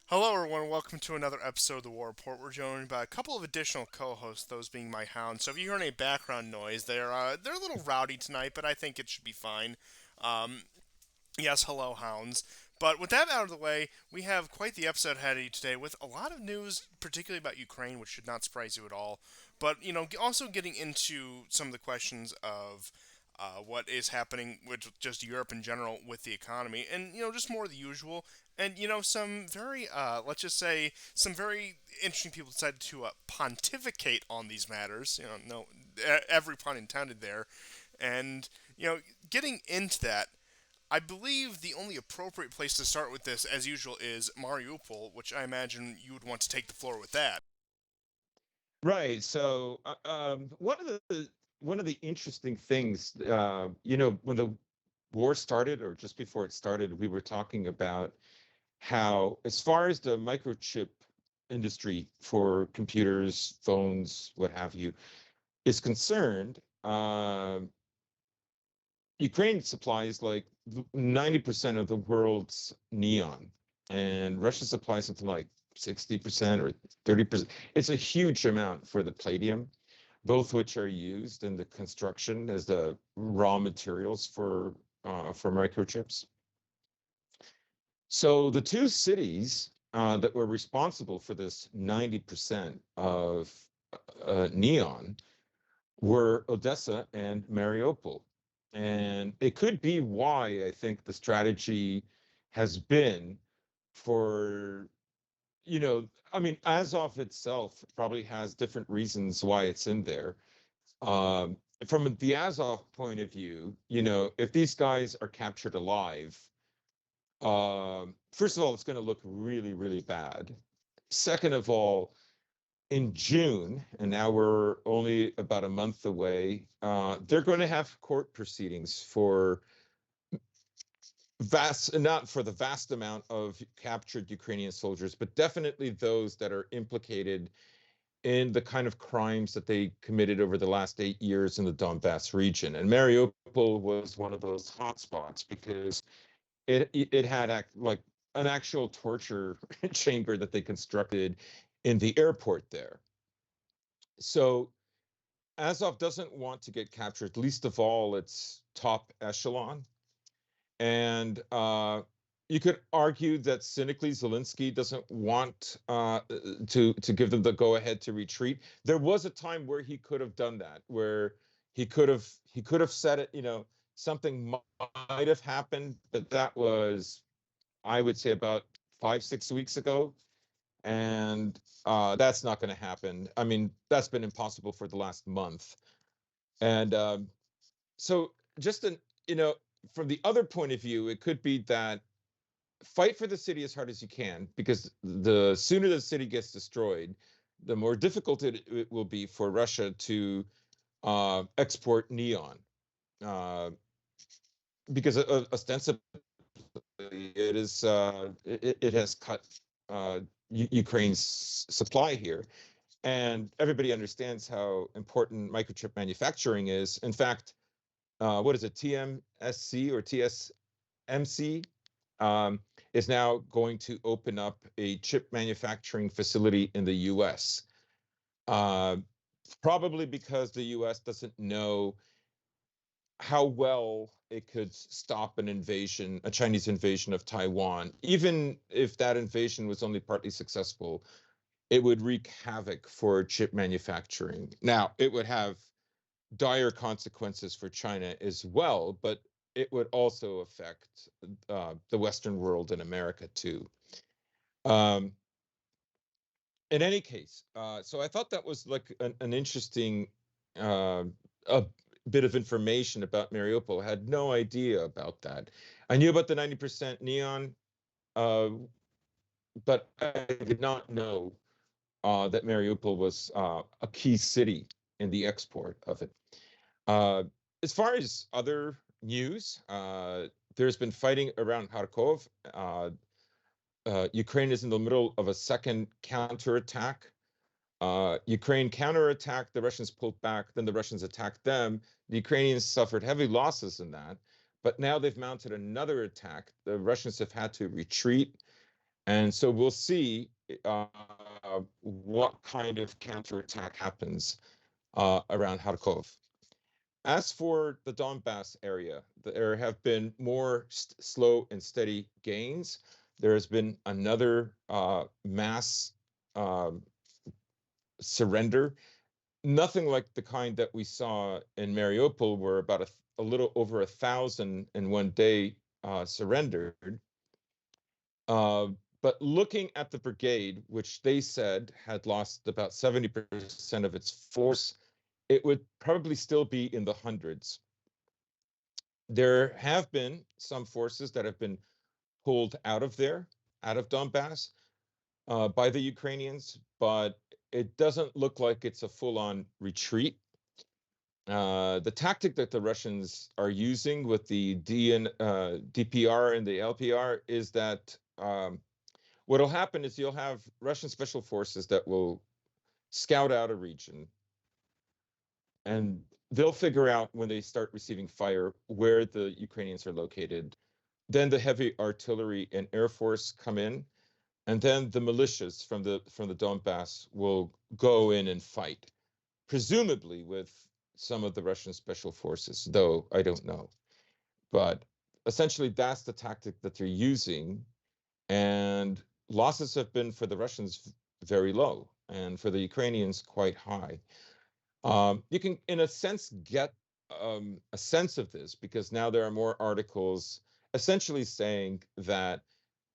Hello, everyone. Welcome to another episode of the War Report. We're joined by a couple of additional co-hosts, those being my hounds. So if you hear any background noise, they're a little rowdy tonight, but I think it should be fine. Um, yes, hello, hounds. But with that out of the way, we have quite the episode ahead of you today with a lot of news, particularly about Ukraine, which should not surprise you at all. But also getting into some of the questions of what is happening with just Europe in general with the economy, and just more of the usual. And some very, let's just say, some very interesting people decided to pontificate on these matters. No, every pun intended there. And getting into that, I believe the only appropriate place to start with this, as usual, is Mariupol, which I imagine you would want to take the floor with that. Right. So, one of the interesting things, when the war started, or just before it started, we were talking about how, as far as the microchip industry for computers, phones, what have you, is concerned, Ukraine supplies like 90% of the world's neon, and Russia supplies something like 60% or 30%. It's a huge amount for the palladium, both which are used in the construction as the raw materials for microchips. So the two cities that were responsible for this 90% of neon were Odessa and Mariupol. And it could be why I think the strategy has been for, I mean, Azov itself probably has different reasons why it's in there. From the Azov point of view, if these guys are captured alive, first of all, it's going to look really, really bad. Second of all, in June, and now we're only about a month away, they're going to have court proceedings for not for the vast amount of captured Ukrainian soldiers, but definitely those that are implicated in the kind of crimes that they committed over the last 8 years in the Donbass region. And Mariupol was one of those hotspots because it had like an actual torture chamber that they constructed in the airport there. So Azov doesn't want to get captured, least of all its top echelon. And you could argue that cynically Zelensky doesn't want to give them the go ahead to retreat. There was a time where he could have done that, where he could have said it. Something might have happened, but that was, I would say, about 5, 6 weeks ago, and that's not going to happen. I mean, that's been impossible for the last month. And so, just from the other point of view, it could be that fight for the city as hard as you can, because the sooner the city gets destroyed, the more difficult it will be for Russia to export neon, uh, because ostensibly it has cut Ukraine's supply here. And everybody understands how important microchip manufacturing is. In fact, what is it, TMSC or TSMC, is now going to open up a chip manufacturing facility in the US. Uh, Probably because the US doesn't know how well it could stop an invasion, a Chinese invasion of Taiwan. Even if that invasion was only partly successful, it would wreak havoc for chip manufacturing. Now, it would have dire consequences for China as well, but it would also affect the Western world and America too. Um, in any case, so I thought that was like an interesting a bit of information about Mariupol. I had no idea about that. I knew about the 90% neon, uh, but I did not know that Mariupol was a key city in the export of it. Uh, as far as other news, there's been fighting around Kharkov. Ukraine is in the middle of a second counterattack. Ukraine counterattacked, the Russians pulled back, then the Russians attacked them. The Ukrainians suffered heavy losses in that, but now they've mounted another attack. The Russians have had to retreat, And so we'll see what kind of counterattack happens around Kharkov. As for the Donbass area, there have been more slow and steady gains. There has been another mass um, surrender, nothing like the kind that we saw in Mariupol, where about a little over 1,000 in one day surrendered. Uh, but looking at the brigade, which they said had lost about 70% of its force, it would probably still be in the hundreds. There have been some forces that have been pulled out of there, out of Donbass, by the Ukrainians, but it doesn't look like it's a full-on retreat. The tactic that the Russians are using with the DPR and the LPR is that what will happen is you'll have Russian special forces that will scout out a region, and they'll figure out when they start receiving fire where the Ukrainians are located. Then the heavy artillery and air force come in, and then the militias from the Donbass will go in and fight, presumably with some of the Russian special forces, though I don't know. But essentially, that's the tactic that they're using, and losses have been for the Russians very low, and for the Ukrainians quite high. You can, in a sense, get a sense of this because now there are more articles essentially saying that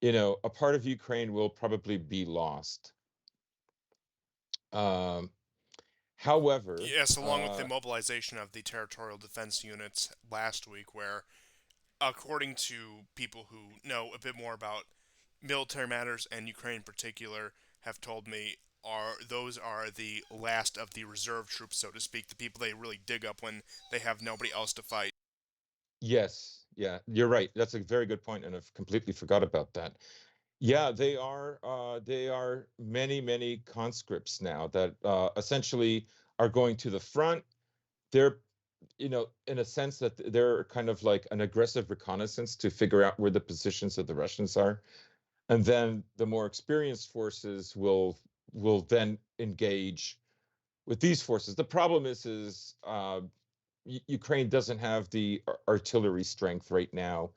a part of Ukraine will probably be lost. Um, however, Yes, along with the mobilization of the territorial defense units last week, where, according to people who know a bit more about military matters and Ukraine in particular, have told me those are the last of the reserve troops, so to speak, the people they really dig up when they have nobody else to fight. yes, yeah, you're right. That's a very good point, and I've completely forgot about that. Yeah, they are many, many conscripts now that essentially are going to the front. They're, in a sense that they're kind of like an aggressive reconnaissance to figure out where the positions of the Russians are. And then the more experienced forces will then engage with these forces. The problem is Ukraine doesn't have the artillery strength right now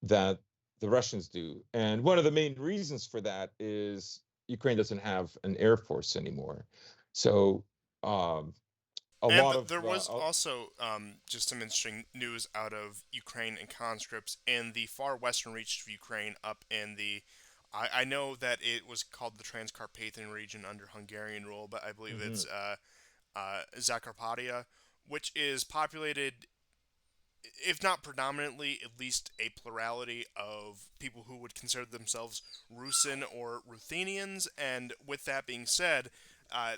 that the Russians do. And one of the main reasons for that is Ukraine doesn't have an air force anymore. So um, a And lot there of was also just some interesting news out of Ukraine and conscripts in the far western reaches of Ukraine, up in the. I know that it was called the Transcarpathian region under Hungarian rule, but I believe it's mhm. Zakarpattia, which is populated, if not predominantly, at least a plurality of people who would consider themselves Rusin or Ruthenians. And with that being said,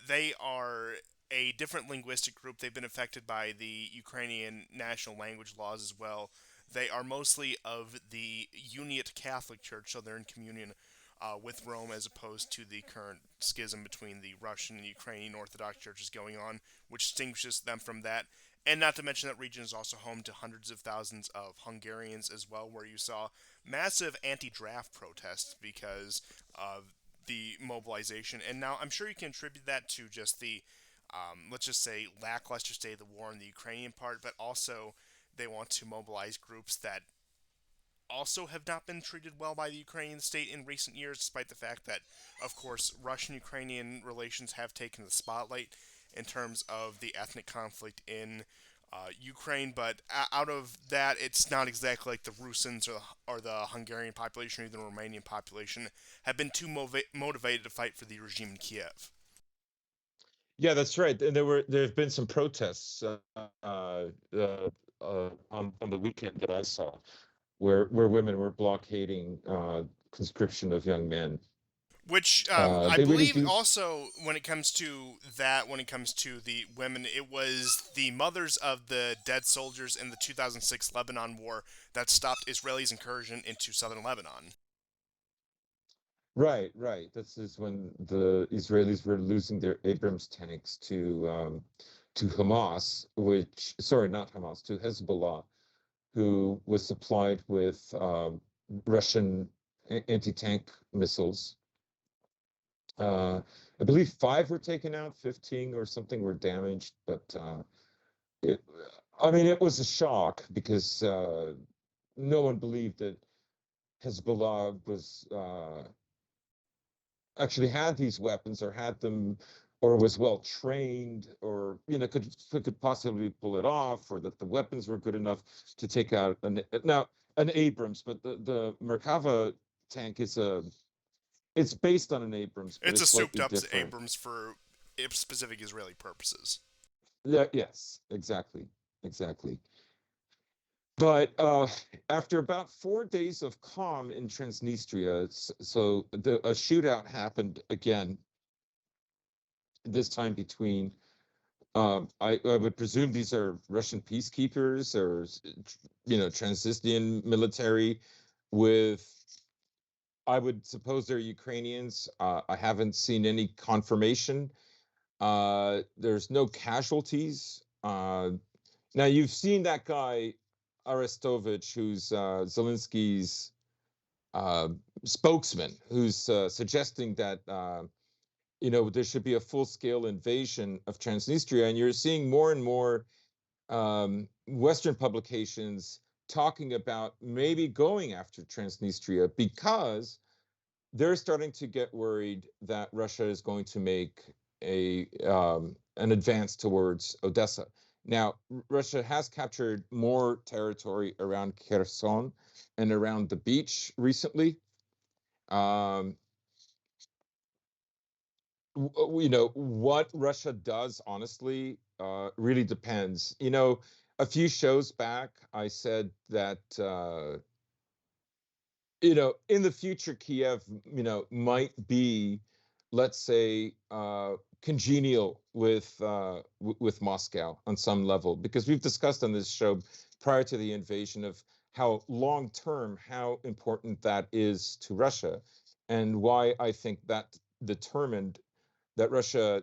they are a different linguistic group. They've been affected by the Ukrainian national language laws as well. They are mostly of the Uniate Catholic Church, so they're in communion with Rome, as opposed to the current schism between the Russian and Ukrainian Orthodox churches going on, which distinguishes them from that. And not to mention that region is also home to hundreds of thousands of Hungarians as well, where you saw massive anti-draft protests because of the mobilization. And now I'm sure you can attribute that to just the, let's just say, lackluster state of the war in the Ukrainian part, but also they want to mobilize groups that also have not been treated well by the Ukrainian state in recent years, despite the fact that, of course, Russian Ukrainian relations have taken the spotlight in terms of the ethnic conflict in Ukraine. But out of that, it's not exactly like the Rusins or the Hungarian population or even the Romanian population have been too motivated to fight for the regime in Kiev. Yeah, that's right. And there have been some protests on the weekend that I saw where women were blockading conscription of young men. Which I They really believe do. also, when it comes to that, when it comes to the women, it was the mothers of the dead soldiers in the 2006 Lebanon war that stopped Israelis' incursion into southern Lebanon. Right, right. This is when the Israelis were losing their Abrams tanks to Hamas, which, sorry, not Hamas, to Hezbollah, who was supplied with Russian. anti-tank missiles. Uh, I believe 5 were taken out, 15 or something were damaged, but it, I mean, it was a shock because no one believed that Hezbollah was actually had these weapons or had them or was well trained or could possibly pull it off or that the weapons were good enough to take out an Abrams, but the Merkava tank is a it's based on an Abrams, but It's a it's souped slightly up different. Abrams for specific Israeli purposes. Yeah, yes, exactly, exactly. But after about 4 days of calm in Transnistria, so a shootout happened again, this time between, I would presume these are Russian peacekeepers or, Transnistrian military with, I would suppose they're Ukrainians. I haven't seen any confirmation. There's no casualties. Now you've seen that guy Arestovich, who's Zelensky's uh, spokesman, who's suggesting that there should be a full-scale invasion of Transnistria, and you're seeing more and more Western publications talking about maybe going after Transnistria because they're starting to get worried that Russia is going to make an advance towards Odessa. Now, Russia has captured more territory around Kherson and around the beach recently. Um, what Russia does, honestly, really depends. A few shows back, I said that in the future, Kiev, might be, let's say, congenial with Moscow on some level, because we've discussed on this show prior to the invasion of how long term, how important that is to Russia, and why I think that determined that Russia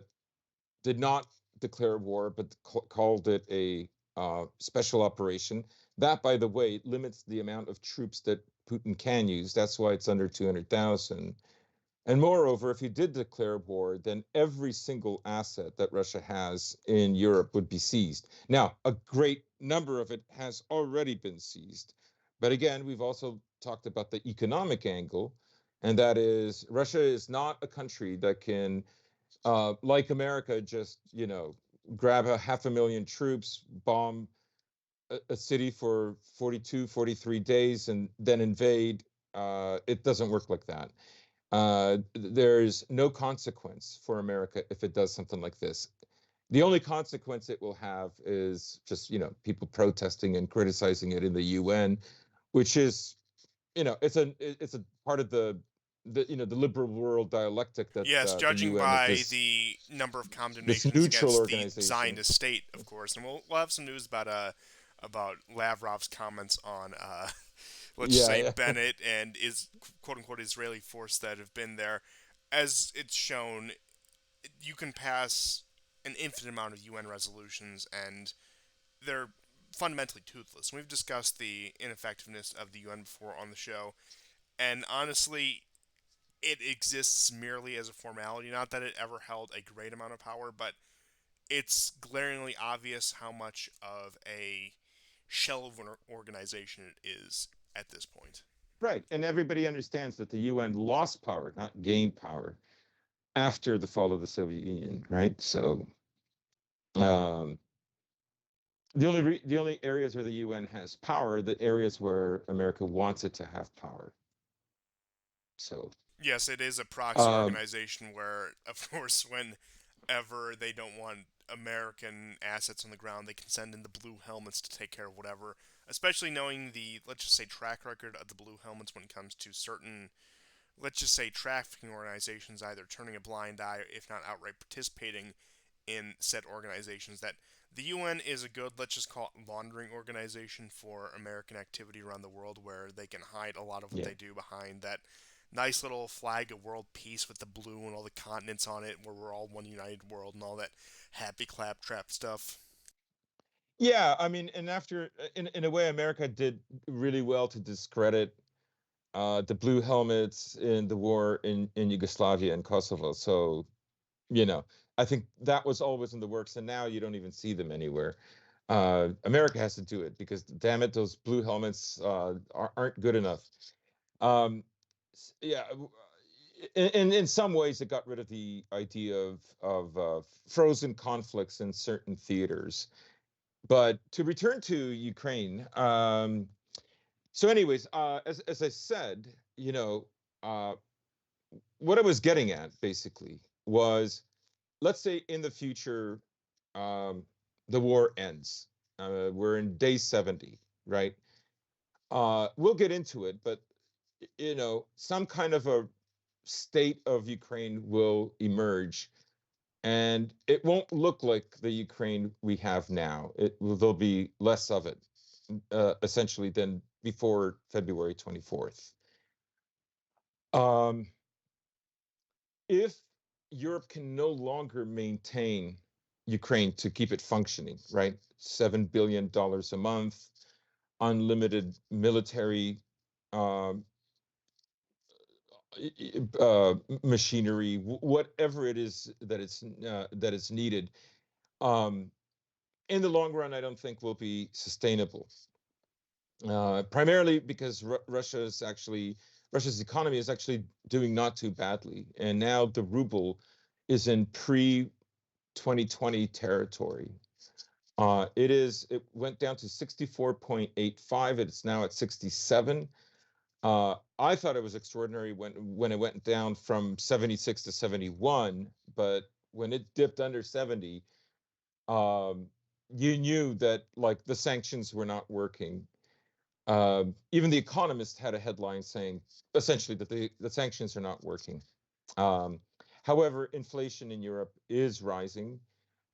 did not declare war, but called it a special operation. That, by the way, limits the amount of troops that Putin can use. That's why it's under 200,000. And moreover, if he did declare war, then every single asset that Russia has in Europe would be seized. Now, a great number of it has already been seized. But again, we've also talked about the economic angle, and that is Russia is not a country that can like America, just grab 500,000 troops, bomb a city for 42, 43 days, and then invade. It doesn't work like that. There's no consequence for America if it does something like this. The only consequence it will have is just people protesting and criticizing it in the UN, which is it's a part of the liberal world dialectic that Yes, the judging UN is by this the number of this condemnations neutral against the organization. Zionist state, of course, and we'll have some news about Lavrov's comments on let's just say Yeah, yeah. Bennett and is quote unquote Israeli force that have been there. As it's shown, you can pass an infinite amount of UN resolutions, and they're fundamentally toothless. We've discussed the ineffectiveness of the UN before on the show, and honestly, it exists merely as a formality. Not that it ever held a great amount of power, but it's glaringly obvious how much of a shell of an organization it is at this point. Right. And everybody understands that the UN lost power, not gained power, after the fall of the Soviet Union, right? So um, the only areas where the UN has power, the areas where America wants it to have power. So Yes, it is a proxy um, organization where, of course, whenever they don't want American assets on the ground, they can send in the blue helmets to take care of whatever. Especially knowing the, let's just say, track record of the blue helmets when it comes to certain, let's just say, trafficking organizations either turning a blind eye, if not outright participating in said organizations. That the UN is a good, let's just call it, laundering organization for American activity around the world, where they can hide a lot of what yeah. they do behind that nice little flag of world peace with the blue and all the continents on it, where we're all one united world and all that happy claptrap stuff. Yeah, I mean, and after in a way, America did really well to discredit the blue helmets in the war in Yugoslavia and Kosovo. So, you know, I think that was always in the works, and now you don't even see them anywhere. America has to do it because, damn it, those blue helmets aren't good enough. Um, yeah, in some ways, it got rid of the idea of frozen conflicts in certain theaters. But to return to Ukraine, so anyways, as I said, uh, what I was getting at basically was, let's say in the future, um, the war ends. We're in day 70, right? We'll get into it, but some kind of a state of Ukraine will emerge, and it won't look like the Ukraine we have now. There'll be less of it, essentially, than before February 24th. Um, if Europe can no longer maintain Ukraine to keep it functioning, right? $7 billion a month, unlimited military um, machinery, whatever it is that is needed. Um, in the long run, I don't think will be sustainable. Primarily because Russia's economy is actually doing not too badly, and now the ruble is in pre 2020 territory. It went down to 64.85. It's now at 67. I thought it was extraordinary when it went down from 76 to 71, but when it dipped under 70, um, you knew that like the sanctions were not working. Even The Economist had a headline saying essentially that the sanctions are not working. Um, However, inflation in Europe is rising,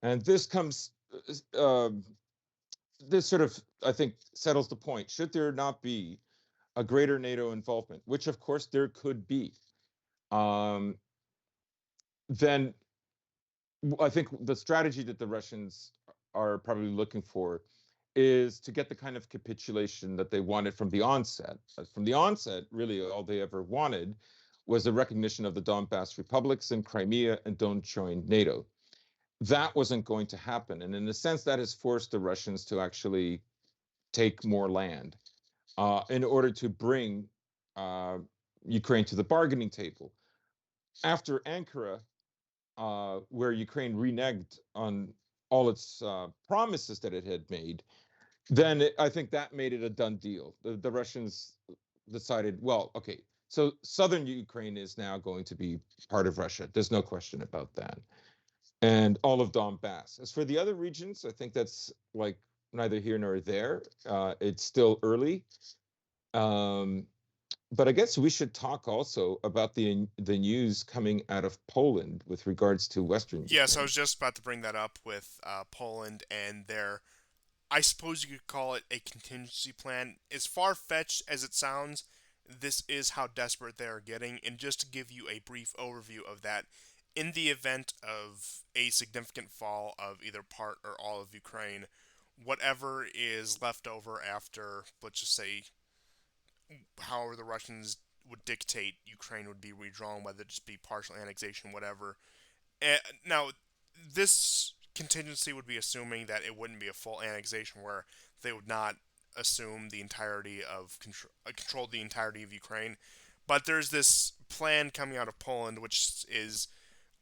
and uh, this sort of, I think, settles the point. Should there not be a greater NATO involvement, which of course there could be, um, then I think the strategy that the Russians are probably looking for is to get the kind of capitulation that they wanted from the onset. From the onset, really, all they ever wanted was a recognition of the Donbass republics and Crimea and don't join NATO. That wasn't going to happen. And in a sense, that has forced the Russians to actually take more land in order to bring uh, Ukraine to the bargaining table. After Ankara, where Ukraine reneged on all its promises that it had made, then I think that made it a done deal. The Russians decided, well, okay, so southern Ukraine is now going to be part of Russia. There's no question about that. And all of Donbass. As for the other regions, I think that's like neither here nor there. It's still early. Um, but I guess we should talk also about the news coming out of Poland with regards to Western Yes, I Ukraine. was just about to bring that up with Poland and their, I suppose you could call it a contingency plan. As far fetched as it sounds, this is how desperate they are getting. And just to give you a brief overview of that, in the event of a significant fall of either part or all of Ukraine, whatever is left over after, let's just say, however the Russians would dictate Ukraine would be redrawn, whether it just be partial annexation, whatever. Now, this contingency would be assuming that it wouldn't be a full annexation, where they would not assume the entirety of control the entirety of Ukraine. But there's this plan coming out of Poland, which is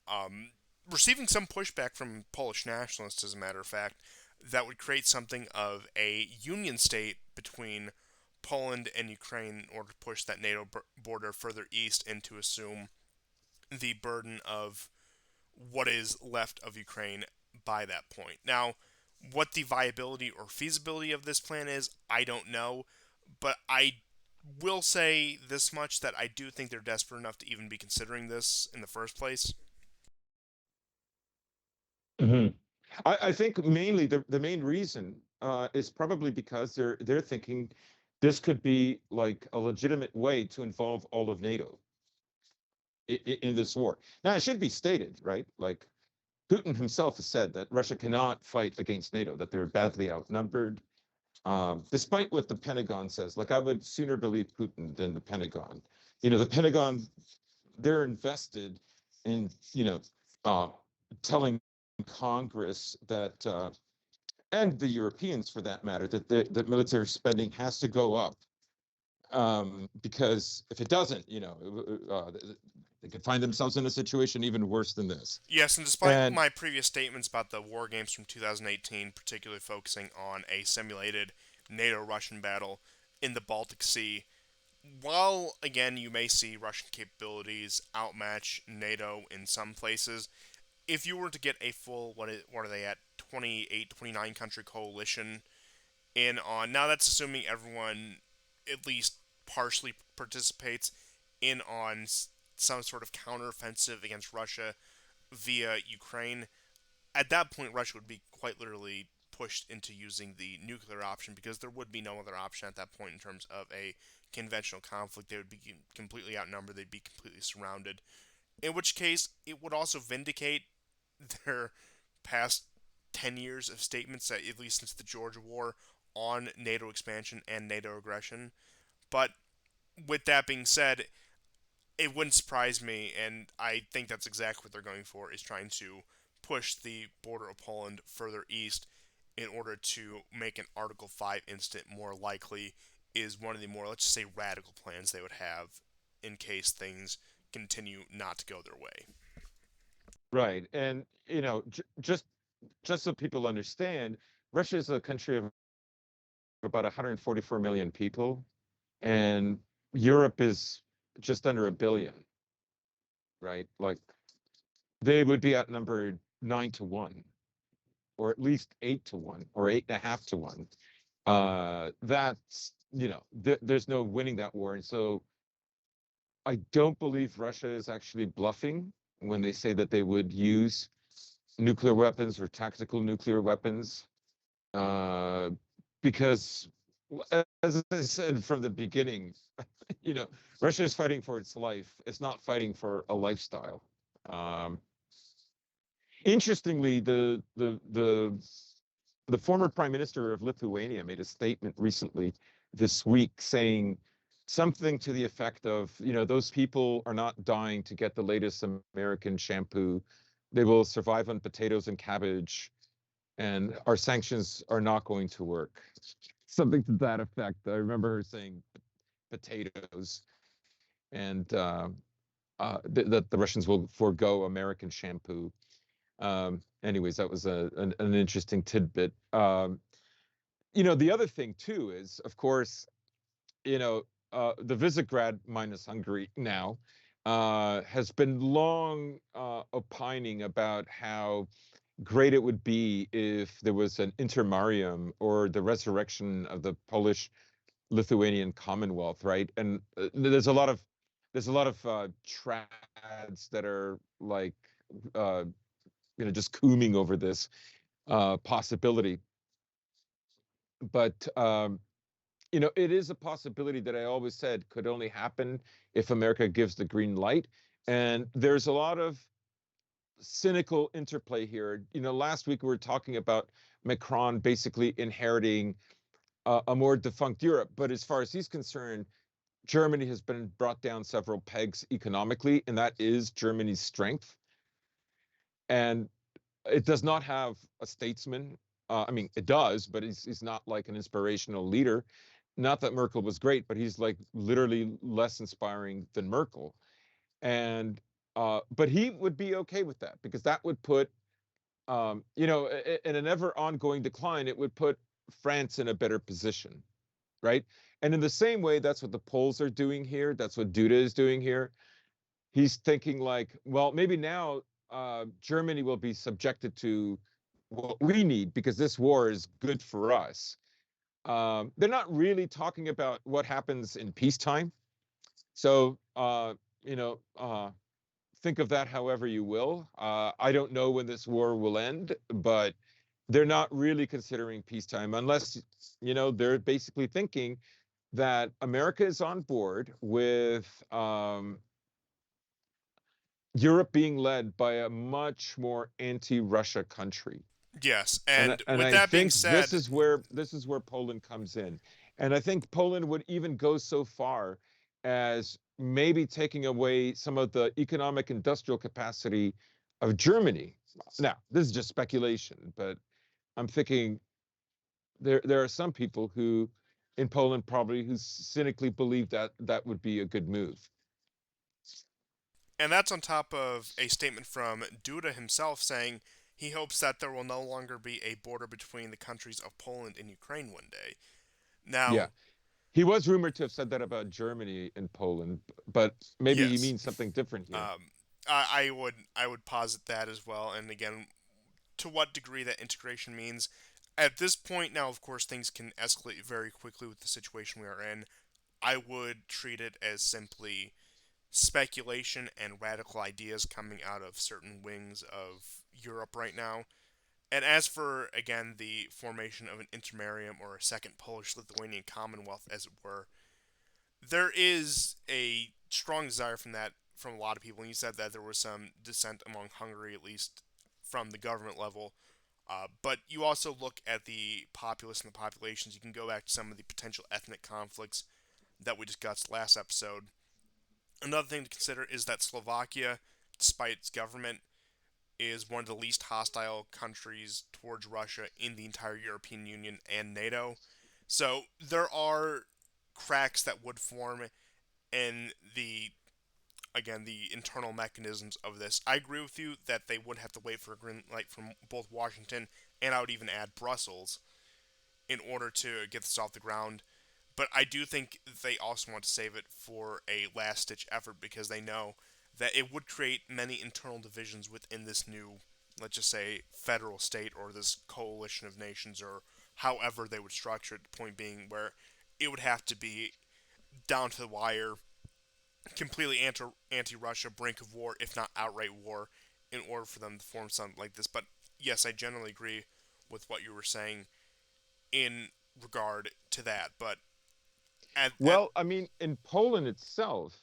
um, receiving some pushback from Polish nationalists, as a matter of fact, that would create something of a union state between Poland and Ukraine in order to push that NATO border further east and to assume the burden of what is left of Ukraine by that point. Now, what the viability or feasibility of this plan is, I don't know, but I will say this much, that I do think they're desperate enough to even be considering this in the first place. Mhm. I think mainly the main reason is probably because they're thinking this could be like a legitimate way to involve all of NATO in this war. Now, it should be stated, right? Like Putin himself has said that Russia cannot fight against NATO, that they're badly outnumbered. despite what the Pentagon says. Like I would sooner believe Putin than the Pentagon. The Pentagon, they're invested in, uh, telling Congress that, and the Europeans for that matter, that military spending has to go up, because if it doesn't, they could find themselves in a situation even worse than this. Yes, and despite And my previous statements about the war games from 2018, particularly focusing on a simulated NATO Russian battle in the Baltic Sea, while again you may see Russian capabilities outmatch NATO in some places, if you were to get a full what are they at 28, 29 country coalition in on, now that's assuming everyone at least partially participates in on some sort of counteroffensive against Russia via Ukraine. At that point, Russia would be quite literally pushed into using the nuclear option because there would be no other option at that point in terms of a conventional conflict. They would be completely outnumbered, they'd be completely surrounded. In which case, it would also vindicate their past 10 years of statements, at least since the Georgia War, on NATO expansion and NATO aggression. But with that being said, it wouldn't surprise me, and I think that's exactly what they're going for, is trying to push the border of Poland further east in order to make an Article 5 incident more likely, is one of the more, let's just say, radical plans they would have in case things continue not to go their way. right, and just so people understand, Russia is a country of about 144 million people, and Europe is just under a billion, right? Like they would be outnumbered 9-1, or at least 8-1, or 8.5-1. That's there's no winning that war, and so I don't believe Russia is actually bluffing when they say that they would use nuclear weapons or tactical nuclear weapons, uh, because, as I said from the beginning, you know, Russia is fighting for its life. It's not fighting for a lifestyle. Um, Interestingly, the former prime minister of Lithuania made a statement recently this week saying something to the effect of, those people are not dying to get the latest American shampoo. They will survive on potatoes and cabbage, and our sanctions are not going to work. Something to that effect. I remember her saying potatoes, and that the Russians will forego American shampoo. Anyways, that was an interesting tidbit. The other thing too is, of course, the Visegrad minus Hungary now has been long opining about how great it would be if there was an intermarium or the resurrection of the Polish-Lithuanian Commonwealth, right? And there's a lot of trads that are like uh, just cooming over this possibility. But it is a possibility that I always said could only happen if America gives the green light. And there's a lot of cynical interplay here. Last week we were talking about Macron basically inheriting a more defunct Europe. But as far as he's concerned, Germany has been brought down several pegs economically, and that is Germany's strength. And it does not have a statesman. I mean, it does, but he's not like an inspirational leader. Not that Merkel was great, but he's like literally less inspiring than Merkel. And but he would be okay with that because that would put, in an ever ongoing decline, it would put France in a better position, right? And in the same way, that's what the Poles are doing here. That's what Duda is doing here. He's thinking like, well, maybe now Germany will be subjected to what we need because this war is good for us. They're not really talking about what happens in peacetime. So, think of that however you will. I don't know when this war will end, but they're not really considering peacetime unless, they're basically thinking that America is on board with Europe being led by a much more anti-Russia country. Yes, And and and with I that being think said, this is where Poland comes in, and I think Poland would even go so far as maybe taking away some of the economic industrial capacity of Germany. Now, this is just speculation, but I'm thinking there are some people who in Poland probably who cynically believe that that would be a good move. and that's on top of a statement from Duda himself saying he hopes that there will no longer be a border between the countries of Poland and Ukraine one day. Yeah, Now, he was rumored to have said that about Germany and Poland, but maybe he yes, means something different here. I would posit that as well. And again, to what degree that integration means. At this point now, of course, things can escalate very quickly with the situation we are in. I would treat it as simply speculation and radical ideas coming out of certain wings of Europe right now. And as for, again, the formation of an intermarium or a second Polish-Lithuanian Commonwealth, as it were, there is a strong desire from that from a lot of people. And you said that there was some dissent among Hungary, at least from the government level. But you also look at the populace and the populations. You can go back to some of the potential ethnic conflicts that we discussed last episode. Another thing to consider is that Slovakia, despite its government, is one of the least hostile countries towards Russia in the entire European Union and NATO. So there are cracks that would form in the again the internal mechanisms of this. I agree with you that they would have to wait for a green light from both Washington and I would even add Brussels in order to get this off the ground. But I do think they also want to save it for a last ditch effort because they know that it would create many internal divisions within this new, let's just say, federal state or this coalition of nations or however they would structure it. The point being where it would have to be down to the wire, completely anti Russia, brink of war, if not outright war, in order for them to form something like this. But yes, I generally agree with what you were saying in regard to that. But at Well, I mean, in Poland itself,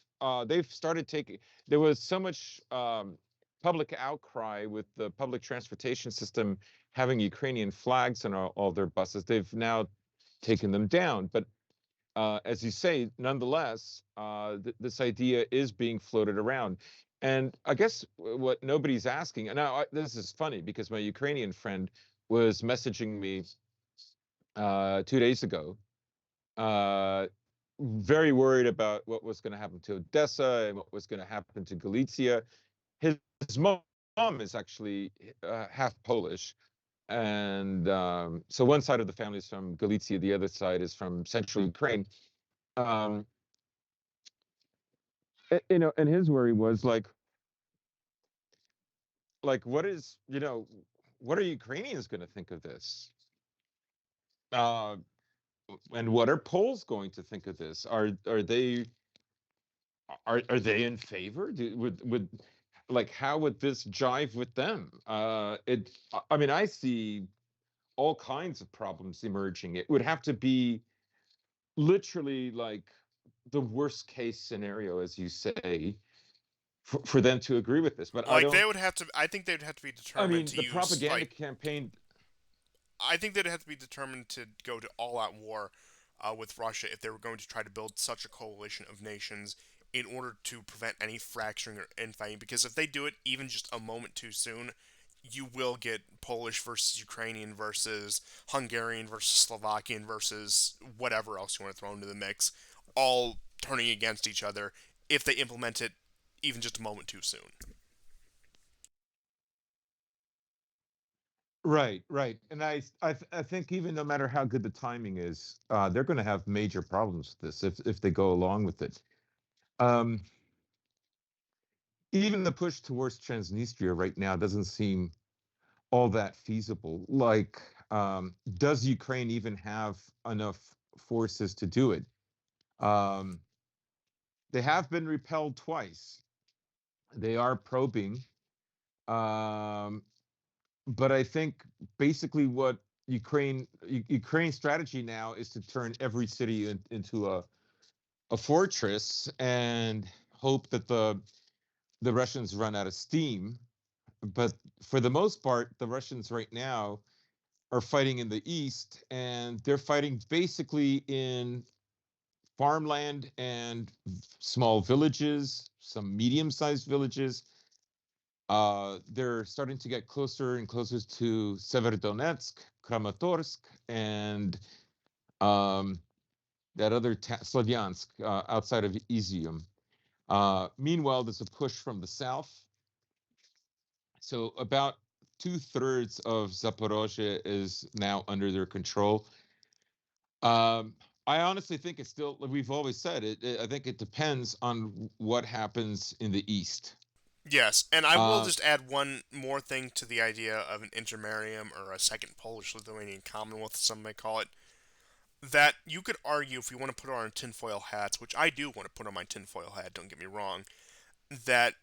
they've started taking. There was so much public outcry with the public transportation system having Ukrainian flags on all their buses. They've now taken them down. But as you say, nonetheless, this idea is being floated around. And I guess what nobody's asking, and now this is funny because my Ukrainian friend was messaging me 2 days ago, uh, very worried about what was going to happen to Odessa and what was going to happen to Galicia. His mom is actually half Polish. And so one side of the family is from Galicia, the other side is from central Ukraine. Um, and his worry was what is, what are Ukrainians going to think of this? Uh, and what are Poles going to think of this? Are they in favor? Would like how would this jive with them? I mean, I see all kinds of problems emerging. It would have to be literally like the worst case scenario, as you say, for them to agree with this. But I like they don't. would have to, I think they'd have to be I determined mean, to the use propaganda like campaign. I think they'd have to be determined to go to all-out war with Russia if they were going to try to build such a coalition of nations in order to prevent any fracturing or infighting. Because if they do it even just a moment too soon, you will get Polish versus Ukrainian versus Hungarian versus Slovakian versus whatever else you want to throw into the mix, all turning against each other if they implement it even just a moment too soon. Right, right. And I think even no matter how good the timing is, they're going to have major problems with this if they go along with it. Um, Even the push towards Transnistria right now doesn't seem all that feasible. Like, does Ukraine even have enough forces to do it? Um, they have been repelled twice. They are probing. Um, but I think basically what Ukraine's strategy now is to turn every city into a fortress and hope that the Russians run out of steam but for the most part, the Russians right now are fighting in the east, and they're fighting basically in farmland and small villages, some medium-sized villages. They're starting to get closer and closer to Severodonetsk, Kramatorsk, and um, that other Slavyansk outside of Izium. Meanwhile, there's a push from the south. So about two-thirds of Zaporozhye is now under their control. Um, I honestly think it's still, like we've always said, I think it depends on what happens in the east. Yes, and I will Uh, just add one more thing to the idea of an intermarium or a second Polish-Lithuanian Commonwealth, some may call it. That you could argue, if we want to put on our tinfoil hats, which I do want to put on my tinfoil hat, don't get me wrong, that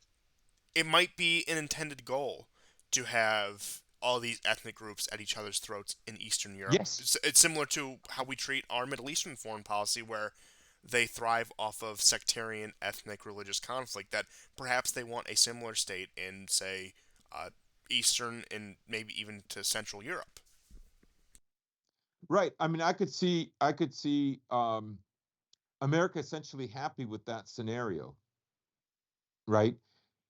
it might be an intended goal to have all these ethnic groups at each other's throats in Eastern Europe. yes, It's similar to how we treat our Middle Eastern foreign policy, where they thrive off of sectarian, ethnic, religious conflict. That perhaps they want a similar state in, say, Eastern and maybe even to Central Europe. right. I mean, I could see America essentially happy with that scenario, right?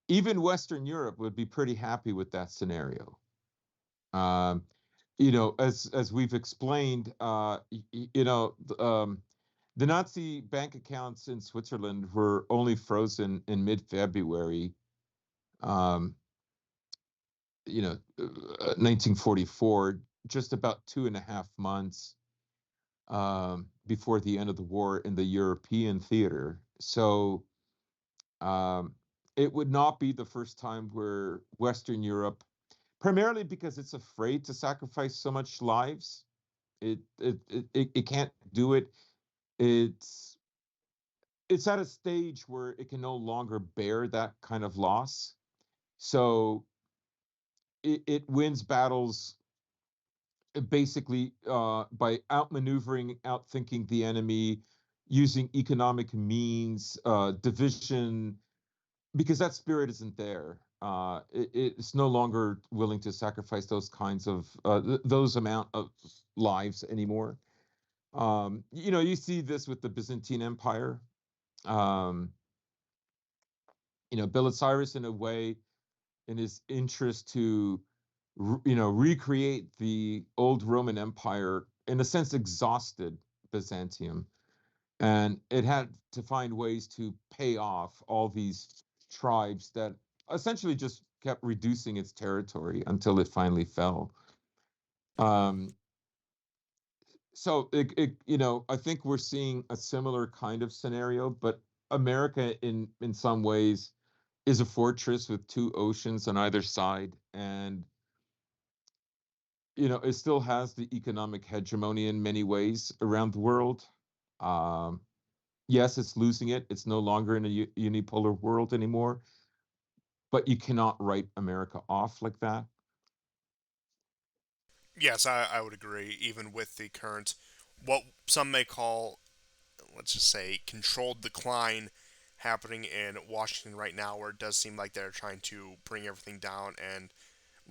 Even Western Europe would be pretty happy with that scenario. Um, as we've explained, the Nazi bank accounts in Switzerland were only frozen in mid-February, um, 1944, just about 2.5 months before the end of the war in the European theater. So um, it would not be the first time where Western Europe, primarily because it's afraid to sacrifice so much lives, it can't do it. It's it's at a stage where it can no longer bear that kind of loss. So it wins battles basically by outmaneuvering, outthinking the enemy, using economic means, division, because that spirit isn't there. It's no longer willing to sacrifice those kinds of those amount of lives anymore. You see this with the Byzantine Empire. Um, Belisarius, in a way, in his interest to, recreate the old Roman Empire, in a sense, exhausted Byzantium, and it had to find ways to pay off all these tribes that essentially just kept reducing its territory until it finally fell. Um, so I think we're seeing a similar kind of scenario, but America, in some ways, is a fortress with two oceans on either side, and it still has the economic hegemony in many ways around the world. Um, yes, it's losing it. It's no longer in a unipolar world anymore, but you cannot write America off like that. Yes, I would agree, even with the current, what some may call, let's just say, controlled decline happening in Washington right now, where it does seem like they're trying to bring everything down and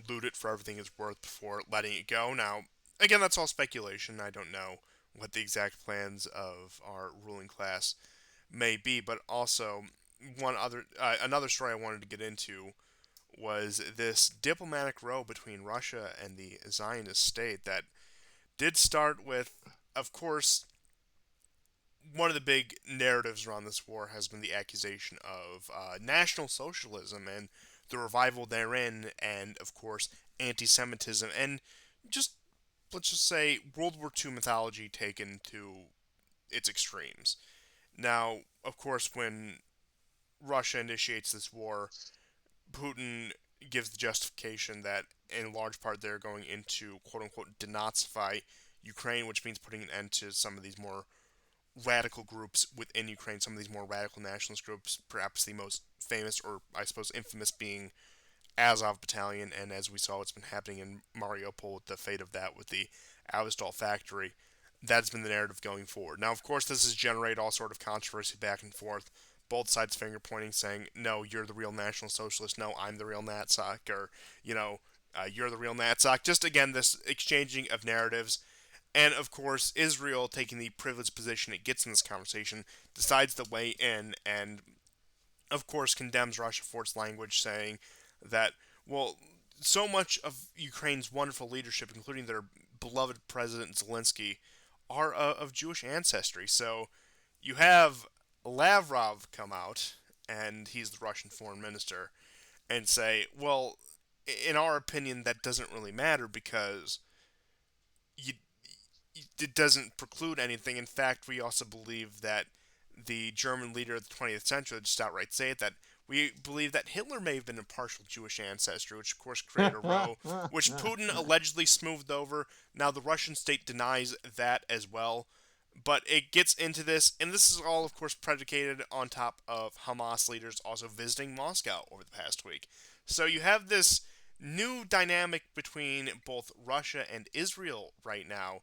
loot it for everything it's worth before letting it go. Now, again, that's all speculation. I don't know what the exact plans of our ruling class may be, but also another story I wanted to get into was this diplomatic row between Russia and the Zionist state that did start with, of course, one of the big narratives around this war has been the accusation of National Socialism and the revival therein, and of course, anti Semitism, and just, let's just say, World War II mythology taken to its extremes. Now, of course, when Russia initiates this war, Putin gives the justification that in large part they're going into quote unquote denazify Ukraine, which means putting an end to some of these more radical groups within Ukraine, some of these more radical nationalist groups, perhaps the most famous or I suppose infamous being Azov Battalion, and as we saw what's been happening in Mariupol with the fate of that with the Avastal factory. That's been the narrative going forward. Now, of course, this has generated all sort of controversy back and forth, both sides finger pointing, saying, "No, you're the real National Socialist. No, I'm the real Natsak," or you know, "You're the real Natsak." Just again, this exchanging of narratives, and of course, Israel taking the privileged position it gets in this conversation, decides the way in, and of course condemns Russia for its language, saying that, well, so much of Ukraine's wonderful leadership, including their beloved President Zelensky, are of Jewish ancestry. So you have Lavrov come out, and he's the Russian foreign minister, and say, well, in our opinion, that doesn't really matter because you, it doesn't preclude anything. In fact, we also believe that the German leader of the 20th century just outright say it, that we believe that Hitler may have been of partial Jewish ancestry, which of course created a row, which Putin allegedly smoothed over. Now the Russian state denies that as well. But it gets into this, and this is all, of course, predicated on top of Hamas leaders also visiting Moscow over the past week. So you have this new dynamic between both Russia and Israel right now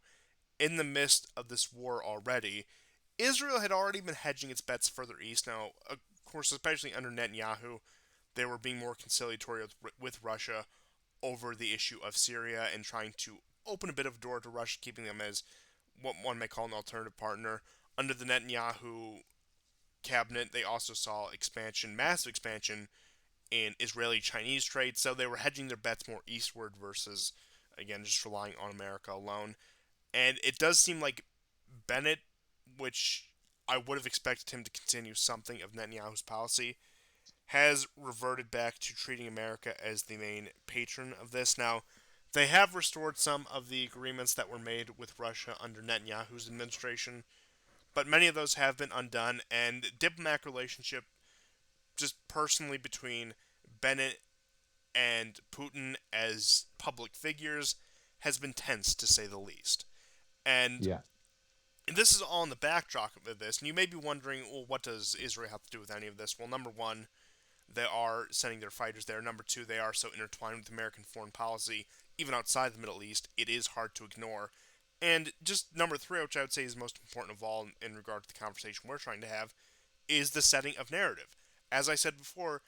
in the midst of this war already. Israel had already been hedging its bets further east. Now, of course, especially under Netanyahu, they were being more conciliatory with Russia over the issue of Syria and trying to open a bit of a door to Russia, keeping them as what one may call an alternative partner. Under the Netanyahu cabinet, they also saw expansion, massive expansion in Israeli-Chinese trade, so they were hedging their bets more eastward versus, again, just relying on America alone. And it does seem like Bennett, which I would have expected him to continue something of Netanyahu's policy, has reverted back to treating America as the main patron of this. Now, they have restored some of the agreements that were made with Russia under Netanyahu's administration, but many of those have been undone, and diplomatic relationship, just personally between Bennett and Putin as public figures, has been tense to say the least. And Yeah. this is all in the backdrop of this, and you may be wondering, well, what does Israel have to do with any of this? Well, number one, they are sending their fighters there. Number two, they are so intertwined with American foreign policy, even outside the Middle East, it is hard to ignore. And just number three, which I would say is most important of all in regard to the conversation we're trying to have, is the setting of narrative. As I said before,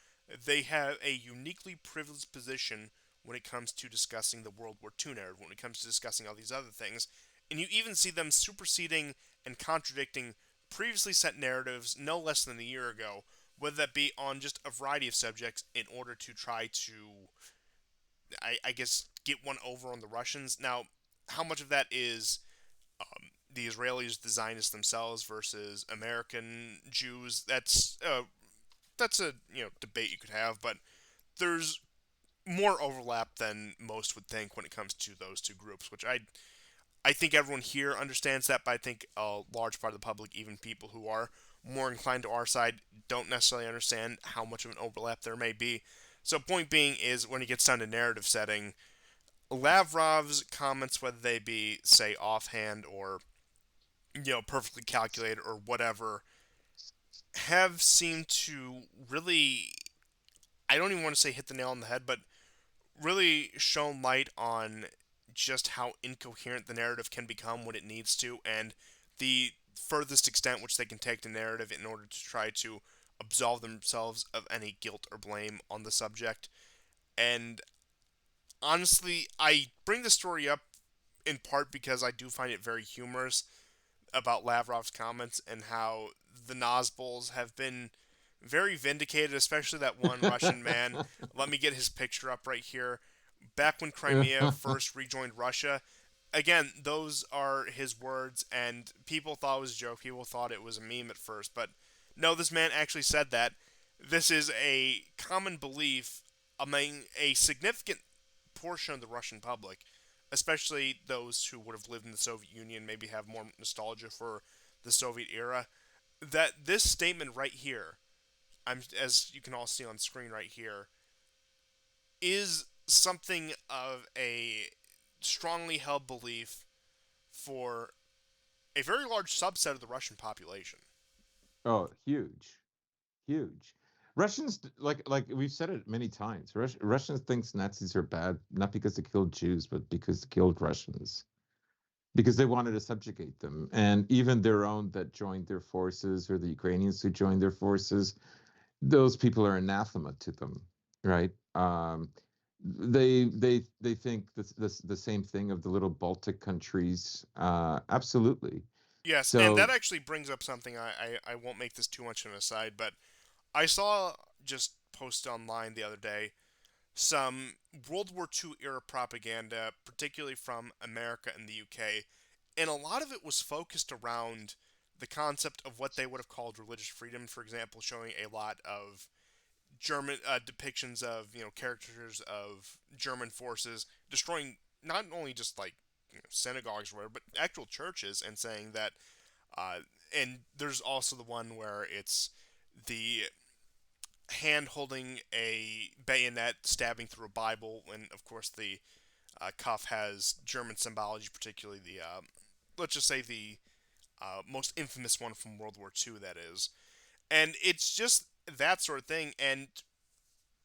they have a uniquely privileged position when it comes to discussing the World War II narrative, when it comes to discussing all these other things. And you even see them superseding and contradicting previously set narratives no less than a year ago, whether that be on just a variety of subjects in order to try to, I guess, get one over on the Russians. Now, how much of that is the Israelis, the Zionists themselves, versus American Jews? That's a debate you could have, but there's more overlap than most would think when it comes to those two groups, which I think everyone here understands that, but I think a large part of the public, even people who are more inclined to our side, don't necessarily understand how much of an overlap there may be. So, point being is when it gets down to narrative setting, Lavrov's comments, whether they be, say, offhand or perfectly calculated or whatever, have seemed to really, I don't even want to say hit the nail on the head, but really shone light on just how incoherent the narrative can become when it needs to, and the furthest extent which they can take the narrative in order to try to absolve themselves of any guilt or blame on the subject. And honestly, I bring the story up in part because I do find it very humorous about Lavrov's comments and how the Nazbols have been very vindicated, especially that one Russian man. Let me get his picture up right here. Back when Crimea first rejoined Russia, again, those are his words, and people thought it was a joke. People thought it was a meme at first, but no, this man actually said that. This is a common belief among a significant portion of the Russian public, especially those who would have lived in the Soviet Union, maybe have more nostalgia for the Soviet era, that this statement right here, as you can all see on screen right here, is something of a strongly held belief for a very large subset of the Russian population. Oh, huge, huge. Russians, like we've said it many times. Russians thinks Nazis are bad not because they killed Jews, but because they killed Russians. because they wanted to subjugate them. And even their own that joined their forces, or the Ukrainians who joined their forces, those people are anathema to them, right? They think the same thing of the little Baltic countries. Absolutely. Yes, and that So actually brings up something. I won't make this too much of an aside, but I saw just posted online the other day some World War II era propaganda, particularly from America and the UK, and a lot of it was focused around the concept of what they would have called religious freedom. For example, showing a lot of German depictions of characters of German forces destroying not only just like synagogues or whatever, but actual churches, and saying that. And there's also the one where it's the hand holding a bayonet stabbing through a Bible, and of course the cuff has German symbology, particularly the let's just say the most infamous one from World War II, that is. And it's just that sort of thing. And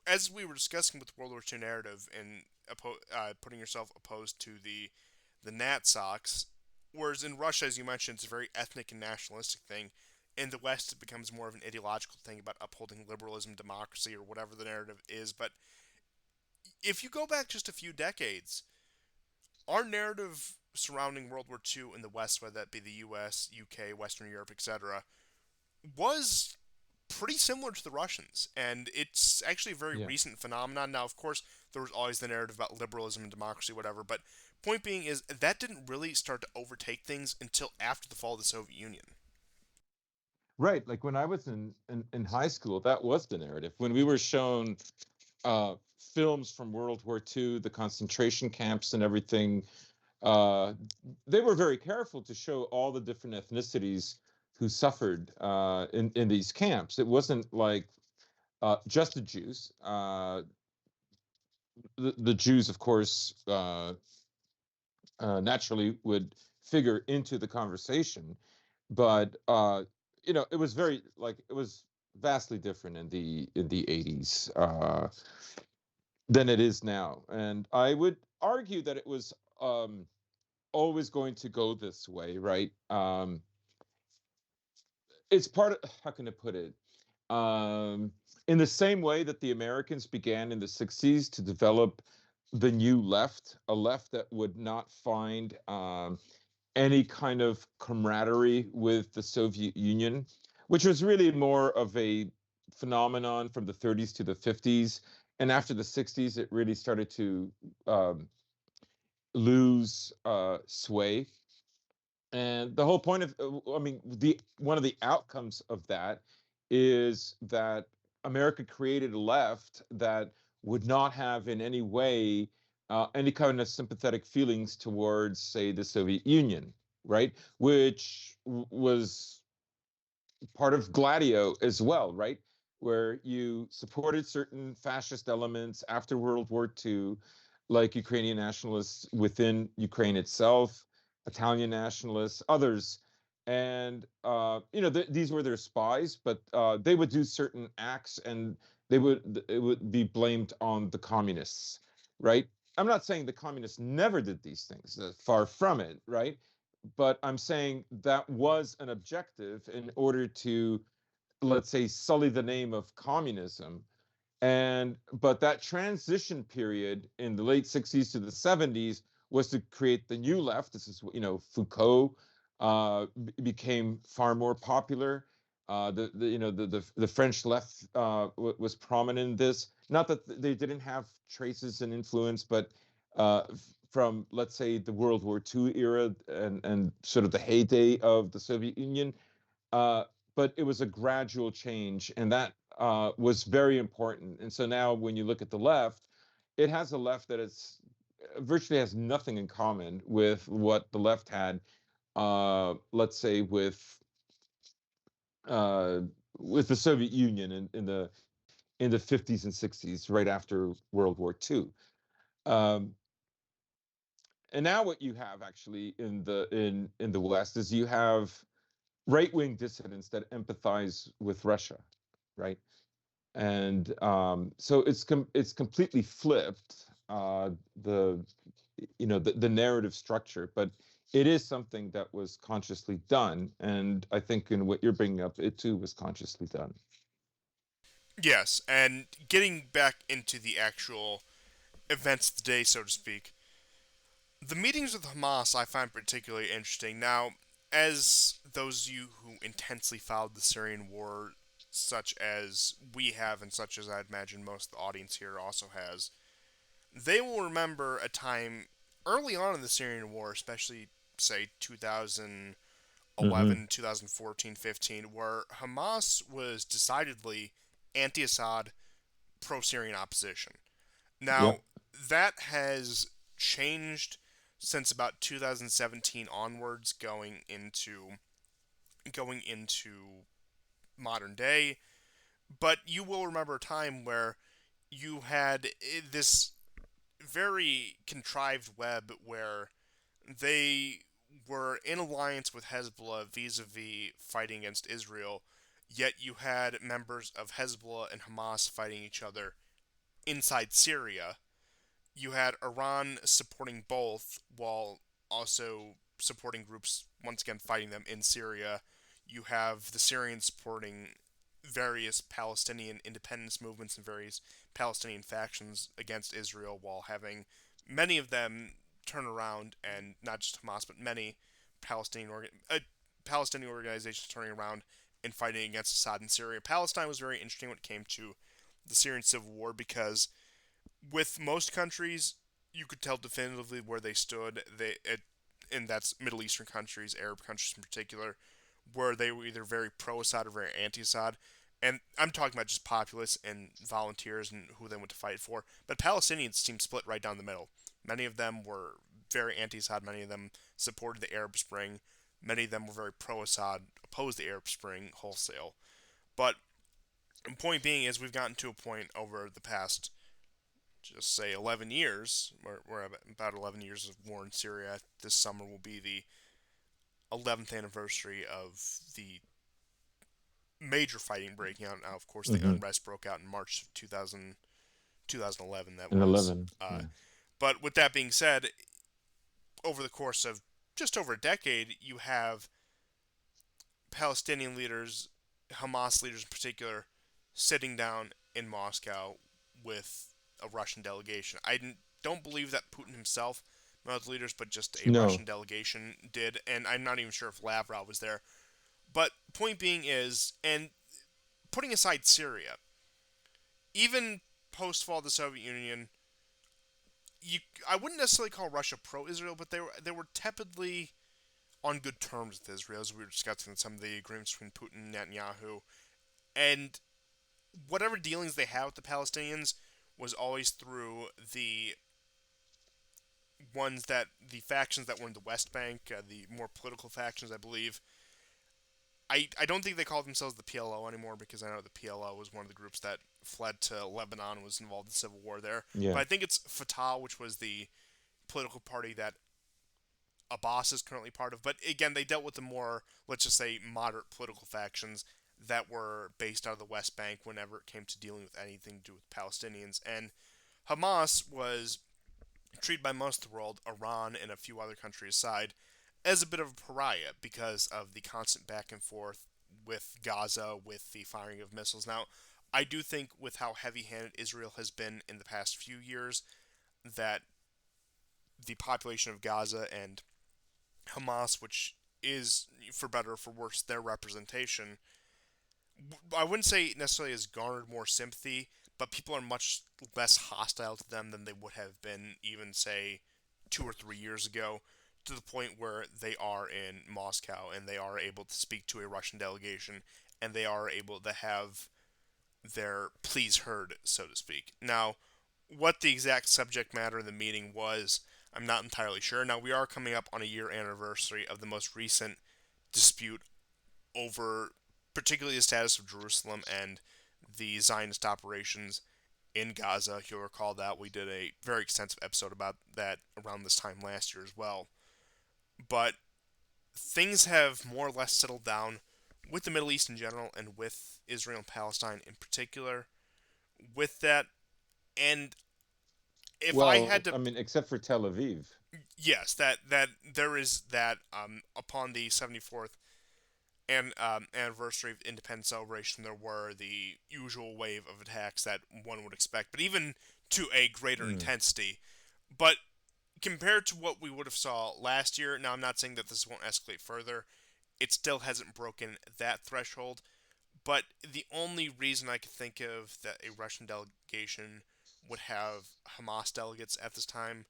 as we were discussing with World War II narrative and putting yourself opposed to the Nat socks, whereas in Russia, as you mentioned, it's a very ethnic and nationalistic thing. In the West, it becomes more of an ideological thing about upholding liberalism, democracy, or whatever the narrative is. But if you go back just a few decades, our narrative surrounding World War II in the West, whether that be the U.S., UK, Western Europe, etc., was pretty similar to the Russians, and it's actually a very yeah. recent phenomenon. Now, of course, there was always the narrative about liberalism and democracy, whatever, but point being is that didn't really start to overtake things until after the fall of the Soviet Union. Right. Like when I was in high school, that was the narrative. When we were shown films from World War II, the concentration camps and everything, uh, they were very careful to show all the different ethnicities who suffered in these camps. It wasn't like just the Jews. The Jews, of course, naturally would figure into the conversation, but it was very like it was vastly different in the 80s than it is now, and I would argue that it was always going to go this way, right? It's part of, how can I put it? Um, in the same way that the Americans began in the 60s to develop the new left, a left that would not find any kind of camaraderie with the Soviet Union, which was really more of a phenomenon from the 30s to the 50s. And after the 60s, it really started to um, lose sway. And the whole point of, I mean, the one of the outcomes of that is that America created a left that would not have in any way any kind of sympathetic feelings towards, say, the Soviet Union, right? Which was part of Gladio as well, right? Where you supported certain fascist elements after World War II, like Ukrainian nationalists within Ukraine itself, Italian nationalists, others. And these were their spies, but they would do certain acts, and it would be blamed on the communists, right? I'm not saying the communists never did these things, far from it, right? But I'm saying that was an objective in order to, let's say, sully the name of communism. And but that transition period in the late 60s to the 70s was to create the new left. This is, Foucault became far more popular. The French left was prominent in this. Not that they didn't have traces and influence, but uh, from, let's say, the World War II era and sort of the heyday of the Soviet Union, uh, but it was a gradual change, and that was very important. And so now, when you look at the left, it has a left that is virtually has nothing in common with what the left had, let's say, uh, with the Soviet Union in the 50s and 60s, right after World War II. Um, and now, what you have actually in the West is you have right-wing dissidents that empathize with Russia, right? And so it's completely flipped, the narrative structure. But it is something that was consciously done, and I think in what you're bringing up, it too was consciously done. Yes, and getting back into the actual events of the day, so to speak, the meetings with Hamas I find particularly interesting. Now, as those of you who intensely followed the Syrian war, such as we have, and such as I'd imagine most of the audience here also has, they will remember a time early on in the Syrian war, especially, say, 2011, Hmm. 2014, 15, where Hamas was decidedly anti Assad, pro Syrian opposition. Now, Yep. that has changed since about 2017 onwards, going into modern day. But you will remember a time where you had this very contrived web where they were in alliance with Hezbollah vis-a-vis fighting against Israel, yet you had members of Hezbollah and Hamas fighting each other inside Syria. You had Iran supporting both while also supporting groups once again fighting them in Syria. You have the Syrians supporting various Palestinian independence movements and various Palestinian factions against Israel while having many of them turn around and not just Hamas but many Palestinian organizations turning around and fighting against Assad in Syria. Palestine was very interesting when it came to the Syrian civil war because with most countries, you could tell definitively where they stood. And that's Middle Eastern countries, Arab countries in particular, where they were either very pro-Assad or very anti-Assad. And I'm talking about just populace and volunteers and who they went to fight for. But Palestinians seemed split right down the middle. Many of them were very anti-Assad. Many of them supported the Arab Spring. Many of them were very pro-Assad, opposed the Arab Spring wholesale. But the point being is we've gotten to a point over the past just say 11 years. We're about 11 years of war in Syria. This summer will be the 11th anniversary of the major fighting breaking out. Now, of course, the Hmm. unrest broke out in March of 2011. That And was. 11. Yeah. But with that being said, over the course of just over a decade, you have Palestinian leaders, Hamas leaders in particular, sitting down in Moscow with a Russian delegation. Don't believe that Putin himself met with leaders, but just a Russian No. delegation did, and I'm not even sure if Lavrov was there. But point being is, and putting aside Syria, even post fall of the Soviet Union, I wouldn't necessarily call Russia pro-Israel, but they were tepidly on good terms with Israel, as we were discussing some of the agreements between Putin and Netanyahu. And whatever dealings they had with the Palestinians was always through the factions that were in the West Bank, the more political factions, I believe. I don't think they call themselves the PLO anymore because I know the PLO was one of the groups that fled to Lebanon and was involved in civil war there. But Yeah. I think it's Fatah, which was the political party that Abbas is currently part of. But again, they dealt with the more, let's just say, moderate political factions that were based out of the West Bank whenever it came to dealing with anything to do with Palestinians. And Hamas was treated by most of the world, Iran and a few other countries aside, as a bit of a pariah because of the constant back and forth with Gaza, with the firing of missiles. Now, I do think with how heavy handed Israel has been in the past few years, that the population of Gaza and Hamas, which is, for better or for worse, their representation, I wouldn't say necessarily has garnered more sympathy, but people are much less hostile to them than they would have been even, say, 2 or 3 years ago, to the point where they are in Moscow and they are able to speak to a Russian delegation and they are able to have their pleas heard, so to speak. Now, what the exact subject matter of the meeting was, I'm not entirely sure. Now, we are coming up on a year anniversary of the most recent dispute over particularly the status of Jerusalem and the Zionist operations in Gaza. You'll recall that we did a very extensive episode about that around this time last year as well. But things have more or less settled down with the Middle East in general and with Israel and Palestine in particular. With that, and If I had Well, to, I mean, except for Tel Aviv. yes, that there is that upon the 74th and anniversary of independence celebration, there were the usual wave of attacks that one would expect, but even to a greater Mm. intensity. But compared to what we would have saw last year, now I'm not saying that this won't escalate further. It still hasn't broken that threshold. But the only reason I could think of that a Russian delegation would have Hamas delegates at this time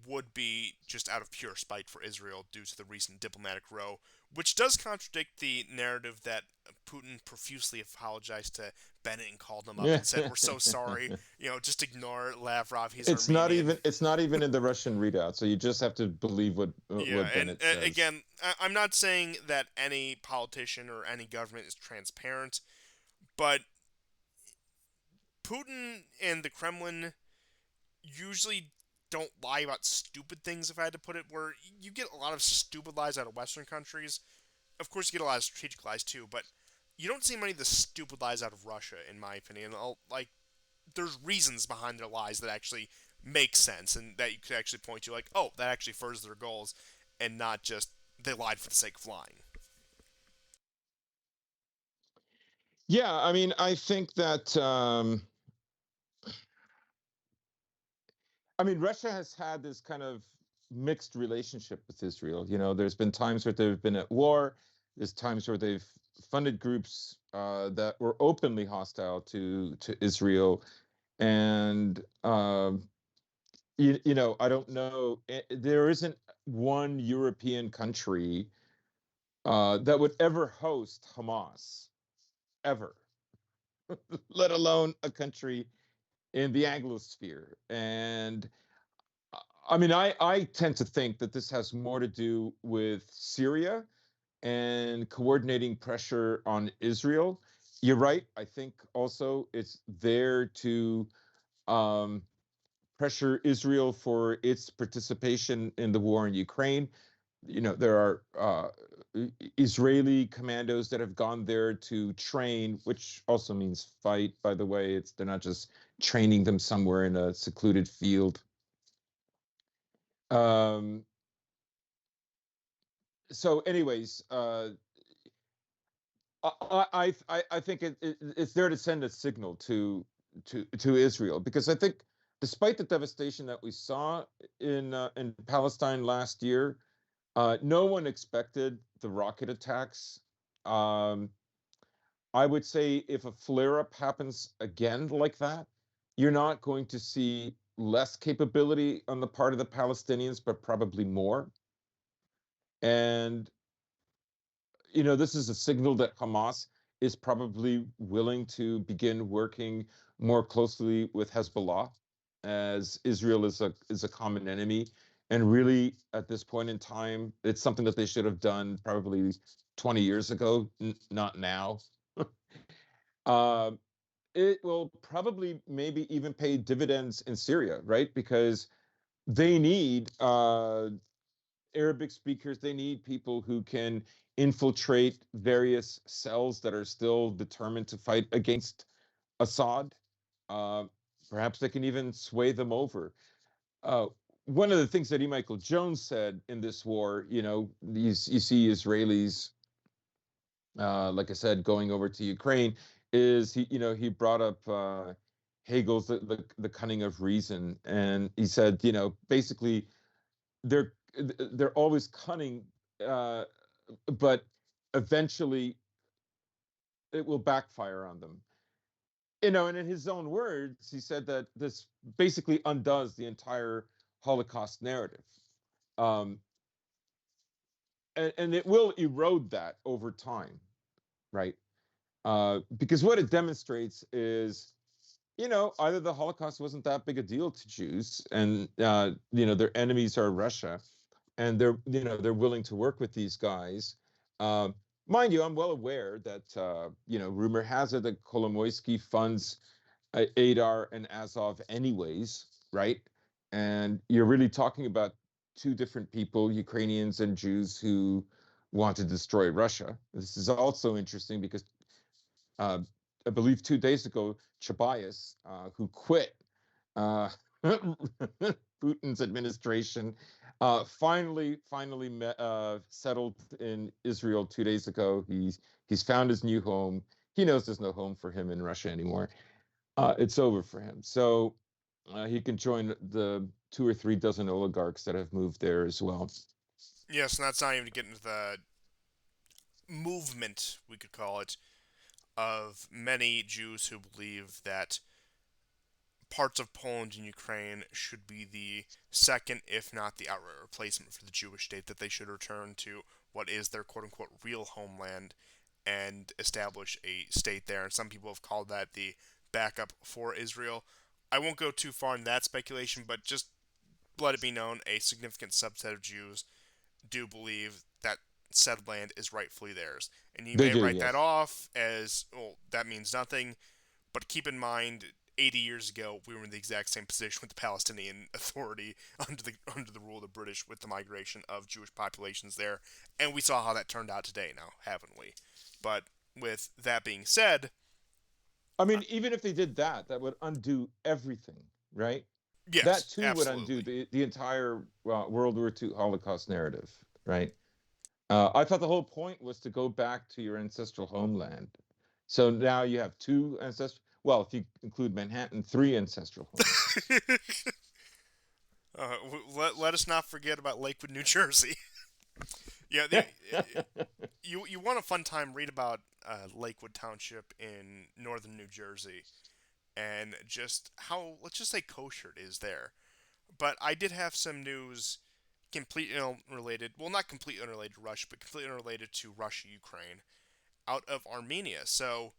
would be just out of pure spite for Israel due to the recent diplomatic row, which does contradict the narrative that Putin profusely apologized to Bennett and called him up Yeah. and said, "We're so sorry. Just ignore Lavrov. He's It's not Armenian." even it's not even in the Russian readout, so you just have to believe Yeah, what and Bennett says. again, I'm not saying that any politician or any government is transparent, but Putin and the Kremlin usually don't lie about stupid things, if I had to put it, where you get a lot of stupid lies out of Western countries. Of course, you get a lot of strategic lies too, but you don't see many of the stupid lies out of Russia, in my opinion. Like, there's reasons behind their lies that actually make sense and that you could actually point to, like, oh, that actually furthers their goals, and not just they lied for the sake of lying. Yeah, I mean, I think that I mean, Russia has had this kind of mixed relationship with Israel. You know, there's been times where they've been at war. There's times where they've funded groups that were openly hostile to Israel, and I don't know. There isn't one European country that would ever host Hamas, ever, let alone a country in the Anglosphere. And I mean, I tend to think that this has more to do with Syria and coordinating pressure on Israel. You're right. I think also it's there to um, pressure Israel for its participation in the war in Ukraine. You know, there are Israeli commandos that have gone there to train, which also means fight, by the way. They're not just training them somewhere in a secluded field. Um, so anyways, I think it's there to send a signal to Israel, because I think despite the devastation that we saw in Palestine last year, no one expected the rocket attacks. Um, I would say if a flare up happens again like that, you're not going to see less capability on the part of the Palestinians, but probably more. And this is a signal that Hamas is probably willing to begin working more closely with Hezbollah, as Israel is a common enemy. And really, at this point in time, it's something that they should have done probably 20 years ago, not now. uh, it will probably maybe even pay dividends in Syria, right? Because they need Arabic speakers. They need people who can infiltrate various cells that are still determined to fight against Assad. Uh, Perhaps they can even sway them over. Uh, One of the things that E. Michael Jones said in this war, you see Israelis, like I said, going over to Ukraine, is he brought up Hegel's the cunning of reason, and he said, basically they're always cunning, uh, but eventually it will backfire on them. And in his own words, he said that this basically undoes the entire Holocaust narrative, um, and it will erode that over time, right? Because what it demonstrates is, either the Holocaust wasn't that big a deal to Jews, and their enemies are Russia, and they're willing to work with these guys. Uh, Mind you, I'm well aware that rumor has it that Kolomoisky funds Adar and Azov anyways, right? And you're really talking about two different people, Ukrainians and Jews, who want to destroy Russia. This is also interesting because uh, I believe 2 days ago, Chabayas, who quit, uh, Putin's administration finally settled in Israel 2 days ago. He's found his new home. He knows there's no home for him in Russia anymore. It's over for him. So he can join the 2 or 3 dozen oligarchs that have moved there as well. Yes, and that's not even to get into the movement, we could call it, of many Jews who believe that parts of Poland and Ukraine should be the second, if not the outright replacement for the Jewish state, that they should return to what is their quote unquote real homeland and establish a state there. And some people have called that the backup for Israel. I won't go too far in that speculation, but just let it be known a significant subset of Jews do believe that said land is rightfully theirs. And you They may do, write that yes. off as, well, that means nothing, but keep in mind, 80 years ago, we were in the exact same position with the Palestinian Authority under the rule of the British with the migration of Jewish populations there, and we saw how that turned out today. Now, haven't we? But with that being said, I mean, even if they did that, that would undo everything, right? That yes, too would undo absolutely. the entire World War II Holocaust narrative, right? I thought the whole point was to go back to your ancestral homeland. So now you have two ancestral, well, if you include Manhattan, three ancestral homelands. Let us not forget about Lakewood, New Jersey. Yeah, you want a fun time? Read about Lakewood Township in northern New Jersey and just how, let's just say, kosher it is there. But I did have some news completely unrelated. Well, not completely unrelated to Russia, but completely unrelated to Russia Ukraine out of Armenia. So,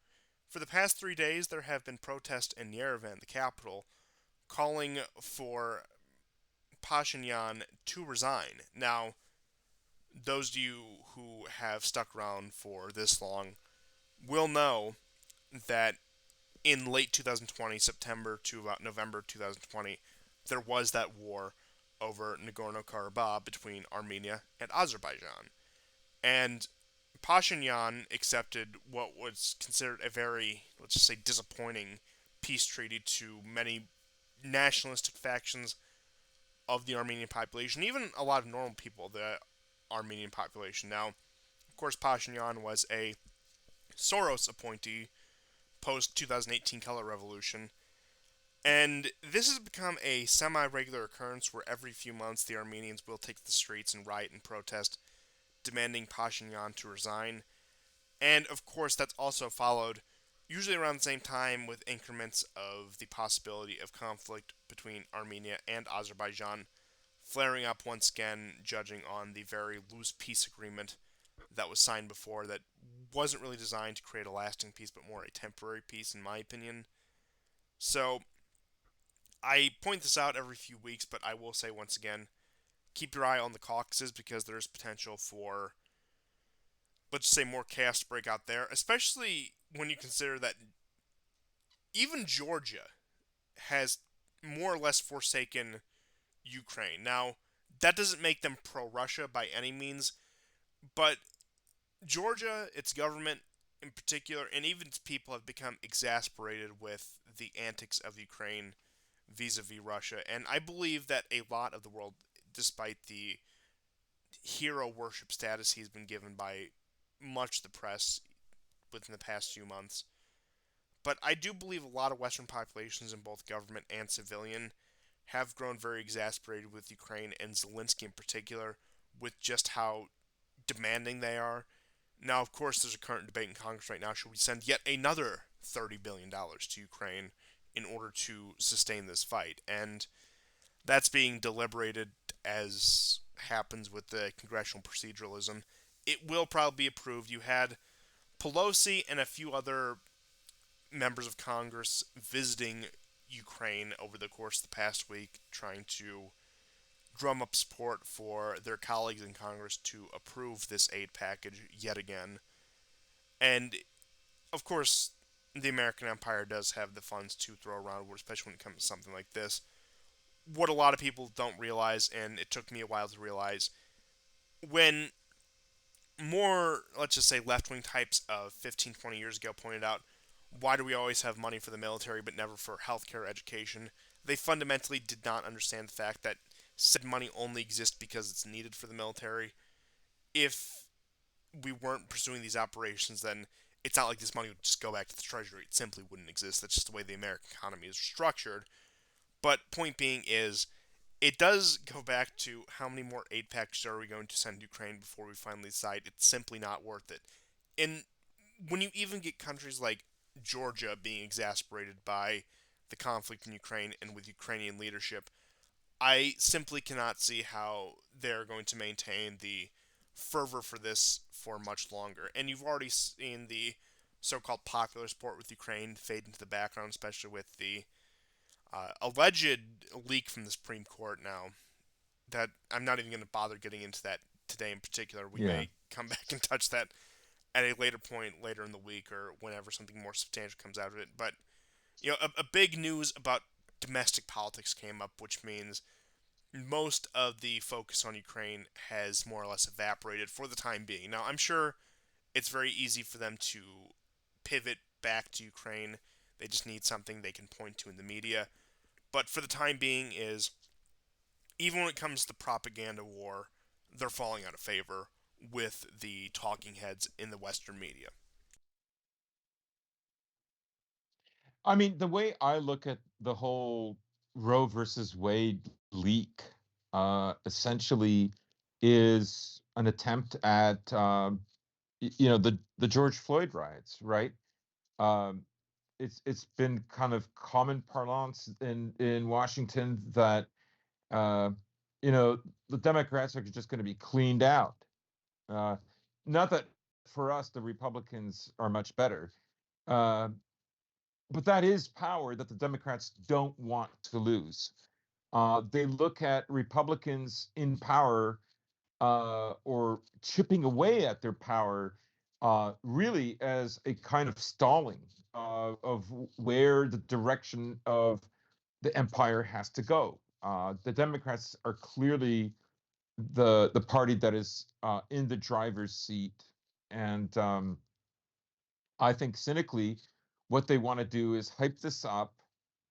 for the past 3 days, there have been protests in Yerevan, the capital, calling for Pashinyan to resign. Now, those of you who have stuck around for this long will know that in late 2020, September to about November 2020, there was that war over Nagorno Karabakh between Armenia and Azerbaijan. And Pashinyan accepted what was considered a very, let's just say, disappointing peace treaty to many nationalistic factions of the Armenian population, even a lot of normal people of the Armenian population. Now, of course, Pashinyan was a Soros appointee post 2018 color revolution, and this has become a semi regular occurrence where every few months the Armenians will take to the streets and riot and protest, demanding Pashinyan to resign. And of course, that's also followed, usually around the same time, with increments of the possibility of conflict between Armenia and Azerbaijan flaring up once again, judging on the very loose peace agreement that was signed before that wasn't really designed to create a lasting peace, but more a temporary peace, in my opinion. So, I point this out every few weeks, but I will say once again, keep your eye on the Caucasus because there's potential for, let's just say, more chaos to break out there, especially when you consider that even Georgia has more or less forsaken Ukraine. Now, that doesn't make them pro Russia by any means, but Georgia, its government in particular, and even its people have become exasperated with the antics of Ukraine vis a vis Russia. And I believe that a lot of the world, despite the hero worship status he's been given by much of the press within the past few months, but I do believe a lot of Western populations in both government and civilian have grown very exasperated with Ukraine and Zelensky in particular, with just how demanding they are. Now, of course, there's a current debate in Congress right now. Should we send yet another $30 billion to Ukraine in order to sustain this fight? And that's being deliberated as happens with the congressional proceduralism. It will probably be approved. You had Pelosi and a few other members of Congress visiting Ukraine over the course of the past week, trying to drum up support for their colleagues in Congress to approve this aid package yet again. And of course, the American empire does have the funds to throw around, especially when it comes to something like this. What a lot of people don't realize, and it took me a while to realize, when more, let's just say, left wing types of 15, 20 years ago pointed out, why do we always have money for the military but never for healthcare, education? they fundamentally did not understand the fact that said money only exists because it's needed for the military. If we weren't pursuing these operations, then it's not like this money would just go back to the treasury. It simply wouldn't exist. That's just the way the American economy is structured. But point being is, it does go back to how many more aid packages are we going to send Ukraine before we finally decide it's simply not worth it. And when you even get countries like Georgia being exasperated by the conflict in Ukraine and with Ukrainian leadership, I simply cannot see how they're going to maintain the fervor for this for much longer. And you've already seen the so-called popular support with Ukraine fade into the background, especially with the alleged leak from the Supreme Court now. That I'm not even going to bother getting into that today in particular. We Yeah. may come back and touch that at a later point later in the week or whenever something more substantial comes out of it. But a big news about domestic politics came up, which means most of the focus on Ukraine has more or less evaporated for the time being. Now, I'm sure it's very easy for them to pivot back to Ukraine. They just need something they can point to in the media. But for the time being is even when it comes to propaganda war, they're falling out of favor with the talking heads in the Western media. I mean, the way I look at the whole Roe versus Wade leak, essentially is an attempt at, the George Floyd riots, right? Um, it's been kind of common parlance in Washington that, uh, you know, the Democrats are just going to be cleaned out. Uh, Not that for us the Republicans are much better, uh, but that is power that the Democrats don't want to lose. They look at Republicans in power, or chipping away at their power, really as a kind of stalling of where the direction of the empire has to go. The Democrats are clearly the party that is in the driver's seat, and I think cynically, what they want to do is hype this up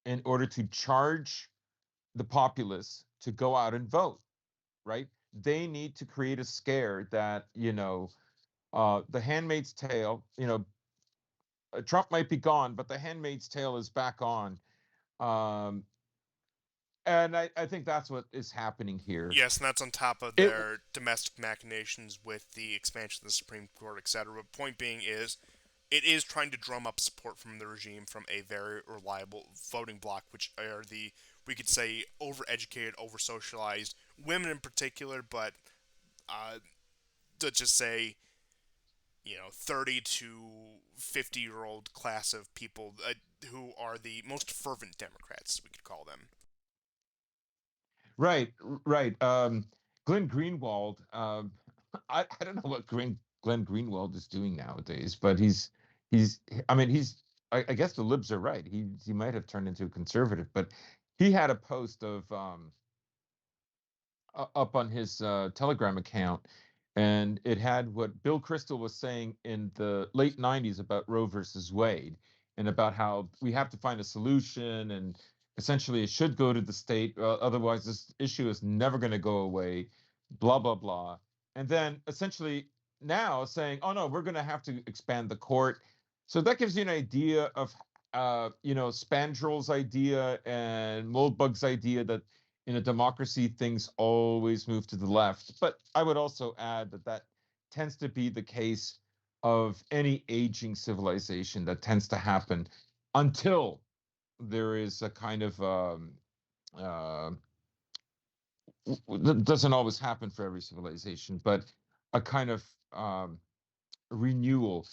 in order to charge the populace to go out and vote, right? They need to create a scare that, the Handmaid's Tale, Trump might be gone, but the Handmaid's Tale is back on. Um, and I think that's what is happening here. Yes, and that's on top of It their domestic machinations with the expansion of the Supreme Court, etc. But point being is, it is trying to drum up support from the regime from a very reliable voting bloc, which are the, we could say, overeducated, over-socialized women in particular, but uh, let's just say 30 to 50-year-old class of people who are the most fervent Democrats, we could call them. Right, right. Glenn Greenwald. I don't know what Glenn Greenwald is doing nowadays, but he's. I mean, he's. I guess the libs are right. He might have turned into a conservative, but he had a post of up on his Telegram account, and it had what Bill Kristol was saying in the late '90s about Roe versus Wade, and about how we have to find a solution, and essentially it should go to the state, otherwise this issue is never going to go away, blah blah blah. And then essentially now saying, oh no, we're going to have to expand the court. So that gives you an idea of, Spandrel's idea and Moldbug's idea that in a democracy, things always move to the left. But I would also add that that tends to be the case of any aging civilization. That tends to happen until there is a kind of, uh, that doesn't always happen for every civilization, but a kind of renewal.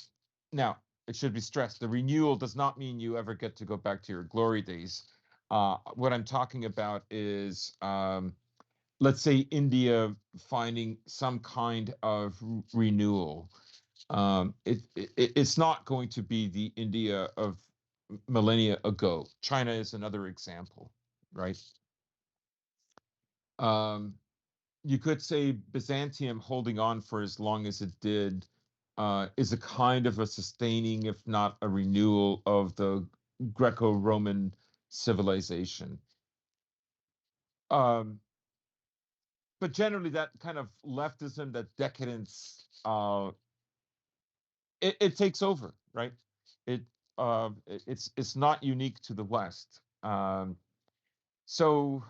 Now, it should be stressed, the renewal does not mean you ever get to go back to your glory days. What I'm talking about is, let's say, India finding some kind of renewal. It's not going to be the India of millennia ago. China is another example, right? Um, you could say Byzantium holding on for as long as it did is a kind of a sustaining, if not a renewal, of the Greco-Roman civilization. Um, but generally, that kind of leftism, that decadence, it takes over, right? It it's not unique to the West. So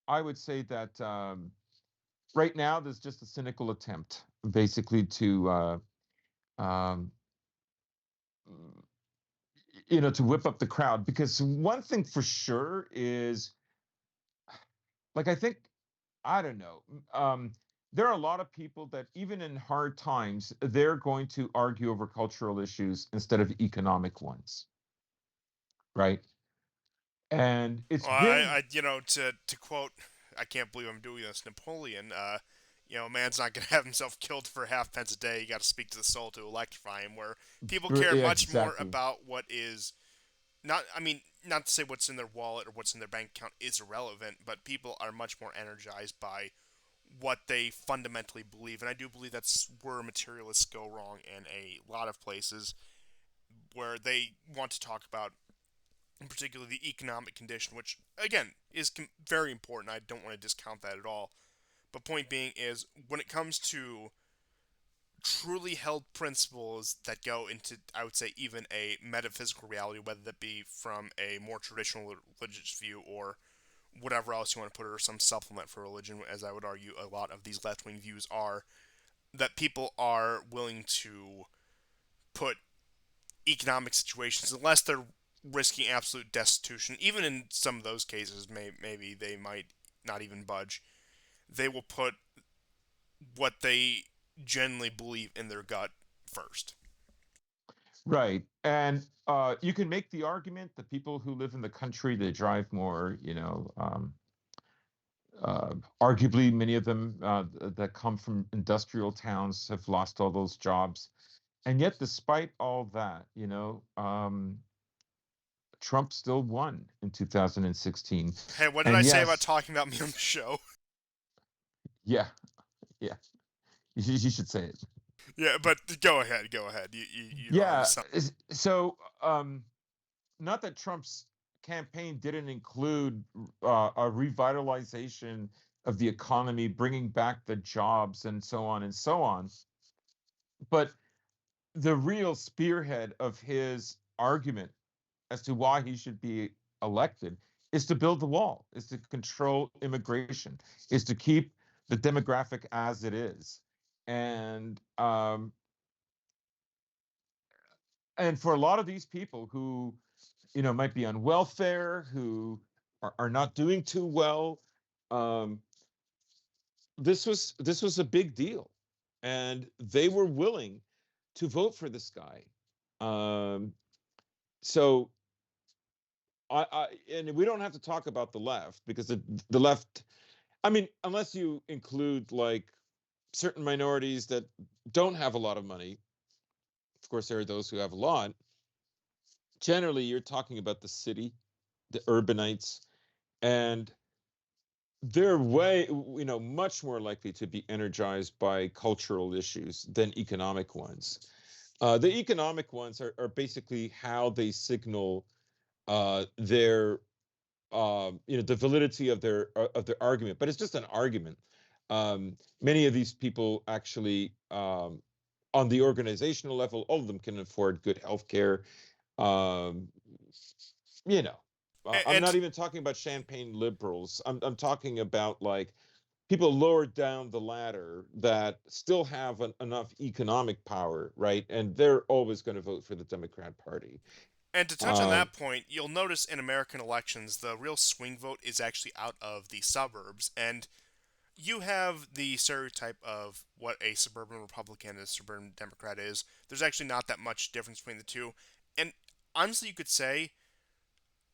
I would say that right now there's just a cynical attempt, basically, to um, to whip up the crowd. Because one thing for sure is, like, I think, I don't know. There are a lot of people that, even in hard times, they're going to argue over cultural issues instead of economic ones, right? And it's Well, been to quote, I can't believe I'm doing this, Napoleon. A man's not gonna have himself killed for half pence a day. You got to speak to the soul to electrify him. Where people care yeah, much more exactly. about what is not. I mean, not to say what's in their wallet or what's in their bank account is irrelevant, but people are much more energized by what they fundamentally believe, and I do believe that's where materialists go wrong in a lot of places, where they want to talk about, in particular, the economic condition, which again is very important. I don't want to discount that at all. But point being is, when it comes to truly held principles that go into, I would say, even a metaphysical reality, whether that be from a more traditional religious view or whatever else you want to put it, or some supplement for religion, as I would argue a lot of these left wing views are, that people are willing to put economic situations, unless they're risking absolute destitution. Even in some of those cases, maybe they might not even budge. They will put what they genuinely believe in their gut first. Right. And you can make the argument that people who live in the country, they drive more, arguably many of them that come from industrial towns have lost all those jobs. And yet, despite all that, Trump still won in 2016. Hey, what did I And say about yes, talking about me on the show? yeah, yeah, you should say it. Yeah, but go ahead, go ahead. You're on to Yeah. something. So, not that Trump's campaign didn't include a revitalization of the economy, bringing back the jobs, and so on and so on. But the real spearhead of his argument as to why he should be elected is to build the wall, is to control immigration, is to keep the demographic as it is. And and for a lot of these people who, might be on welfare, who are not doing too well, um, this was a big deal, and they were willing to vote for this guy. Um, so and we don't have to talk about the left, because the left, I mean, unless you include, like, certain minorities that don't have a lot of money. Of course, there are those who have a lot. Generally, you're talking about the city, the urbanites, and they're much more likely to be energized by cultural issues than economic ones. The economic ones are basically how they signal their the validity of their argument, but it's just an argument. Many of these people actually, on the organizational level, all of them can afford good health care. Um, you know, I'm And not even talking about champagne liberals. I'm talking about, like, people lower down the ladder that still have enough economic power, right? And they're always going to vote for the Democrat Party. and to touch on Um, that point, you'll notice in American elections, the real swing vote is actually out of the suburbs, and you have the stereotype of what a suburban Republican and a suburban Democrat is. There's actually not that much difference between the two. And honestly, you could say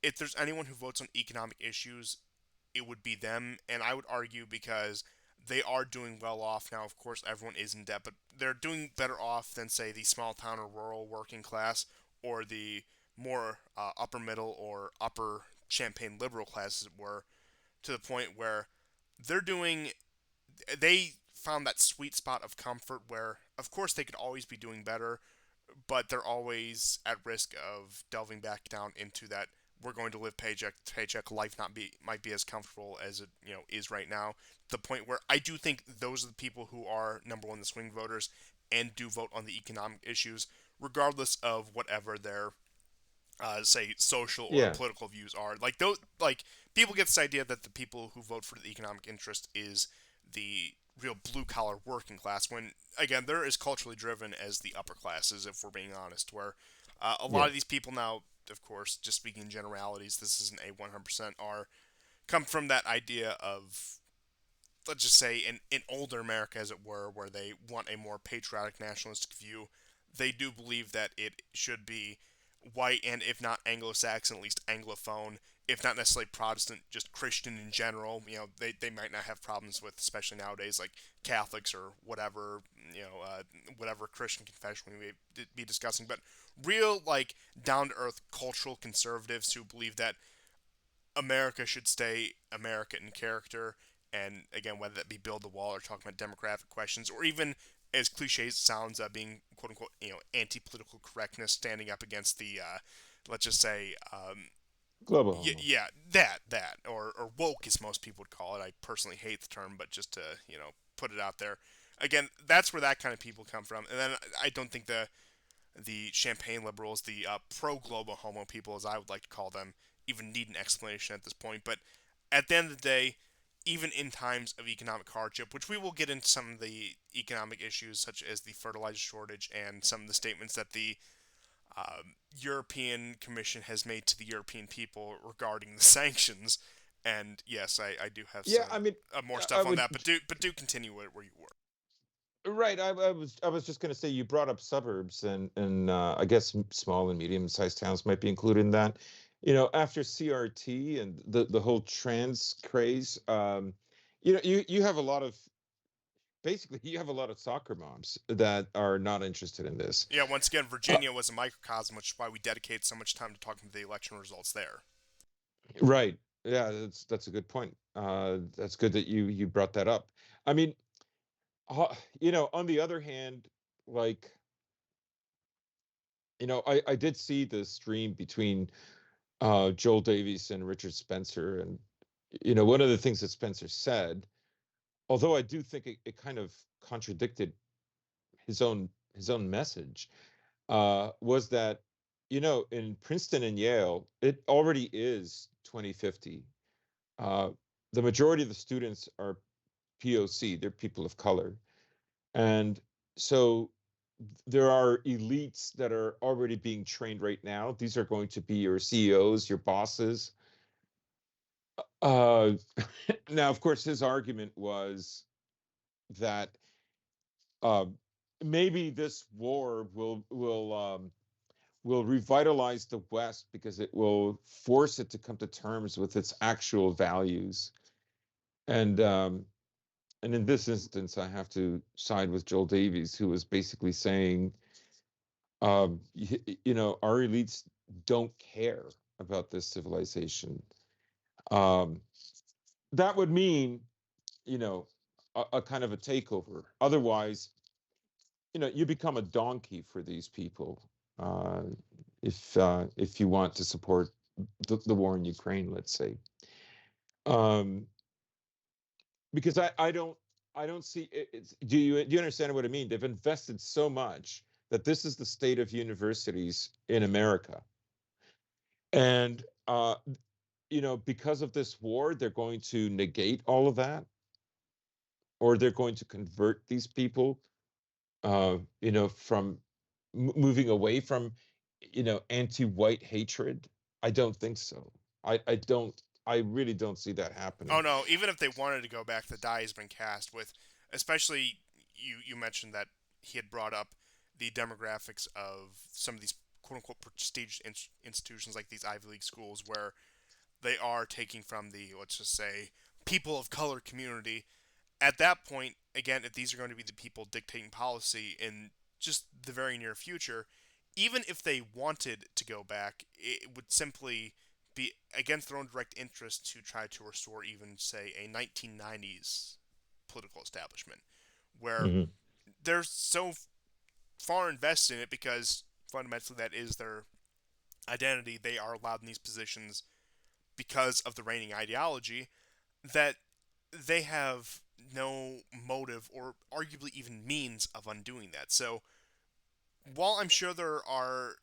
if there's anyone who votes on economic issues, it would be them. And I would argue because they are doing well off now. Of course, everyone is in debt, but they're doing better off than, say, the small town or rural working class, or the more upper middle or upper champagne liberal classes were, to the point where they're doing they found that sweet spot of comfort where, of course, they could always be doing better, but they're always at risk of delving back down into that we're going to live paycheck to paycheck. Life not be might be as comfortable as it is right now. The point where I do think those are the people who are number one, the swing voters, and do vote on the economic issues, regardless of whatever their say social or Yeah, political views are. Like those, like people get this idea that the people who vote for the economic interest is the real blue collar working class. When again, they're as culturally driven as the upper classes, if we're being honest. Where a lot yeah, of these people now, of course, just speaking in generalities, this isn't a 100% are come from that idea of, let's just say, in older America, as it were, where they want a more patriotic nationalistic view. They do believe that it should be white and, if not Anglo-Saxon, at least Anglophone, if not necessarily Protestant, just Christian in general. They might not have problems with, especially nowadays, like Catholics or whatever, whatever Christian confession we may be discussing. But real, like, down to earth cultural conservatives who believe that America should stay America in character, and again, whether that be build the wall or talking about demographic questions, or even as cliche as it sounds, being quote unquote anti-political correctness, standing up against the let's just say global homo. yeah, that or woke as most people would call it. I personally hate the term, but just to put it out there. Again, that's where that kind of people come from, and then I don't think the champagne liberals, the pro global homo people, as I would like to call them, even need an explanation at this point. But at the end of the day, even in times of economic hardship, which we will get into some of the economic issues, such as the fertilizer shortage and some of the statements that the European Commission has made to the European people regarding the sanctions. And yes, I do have Yeah, some I mean, more I stuff on would. that, but do continue where you were. Right. I was just going to say you brought up suburbs and I guess small and medium sized towns might be included in that. After CRT and the whole trans craze, you have a lot of basically you have a lot of soccer moms that are not interested in this. Yeah, once again, Uh, Virginia was a microcosm, which is why we dedicate so much time to talking to the election results there. right. Yeah, that's a good point. That's good that you brought that up. I mean, on the other hand, like, I did see the stream between Joel Davies and Richard Spencer. And, one of the things that Spencer said, although I do think it kind of contradicted his own message, was that, in Princeton and Yale, it already is 2050. Uh, the majority of the students are POC, they're people of color. And so there are elites that are already being trained right now. These are going to be your CEOs, your bosses. Uh, Now, of course, his argument was that uh, maybe this war will revitalize the West because it will force it to come to terms with its actual values. And in this instance, I have to side with Joel Davies, who was basically saying, our elites don't care about this civilization. Um, that would mean, you know, a kind of a takeover. Otherwise, you become a donkey for these people uh, if you want to support the war in Ukraine, let's say. Um, because I don't see it. Do you understand what I mean? They've invested so much that this is the state of universities in America, and because of this war, they're going to negate all of that, or they're going to convert these people from moving away from, anti-white hatred. I don't think so. I don't. I really don't see that Oh happening. no, even if they wanted to go back, the die has been cast. With especially you mentioned that he had brought up the demographics of some of these quote unquote prestigious institutions like these Ivy League schools, where they are taking from the, let's just say, people of color community. At that point, again, if these are going to be the people dictating policy in just the very near future, even if they wanted to go back, it would simply be against their own direct interest to try to restore even, say, a 1990s political establishment, where Mhm. they're so far invested in it because fundamentally that is their identity, they are allowed in these positions because of the reigning ideology, that they have no motive or arguably even means of undoing that. So while I'm sure there are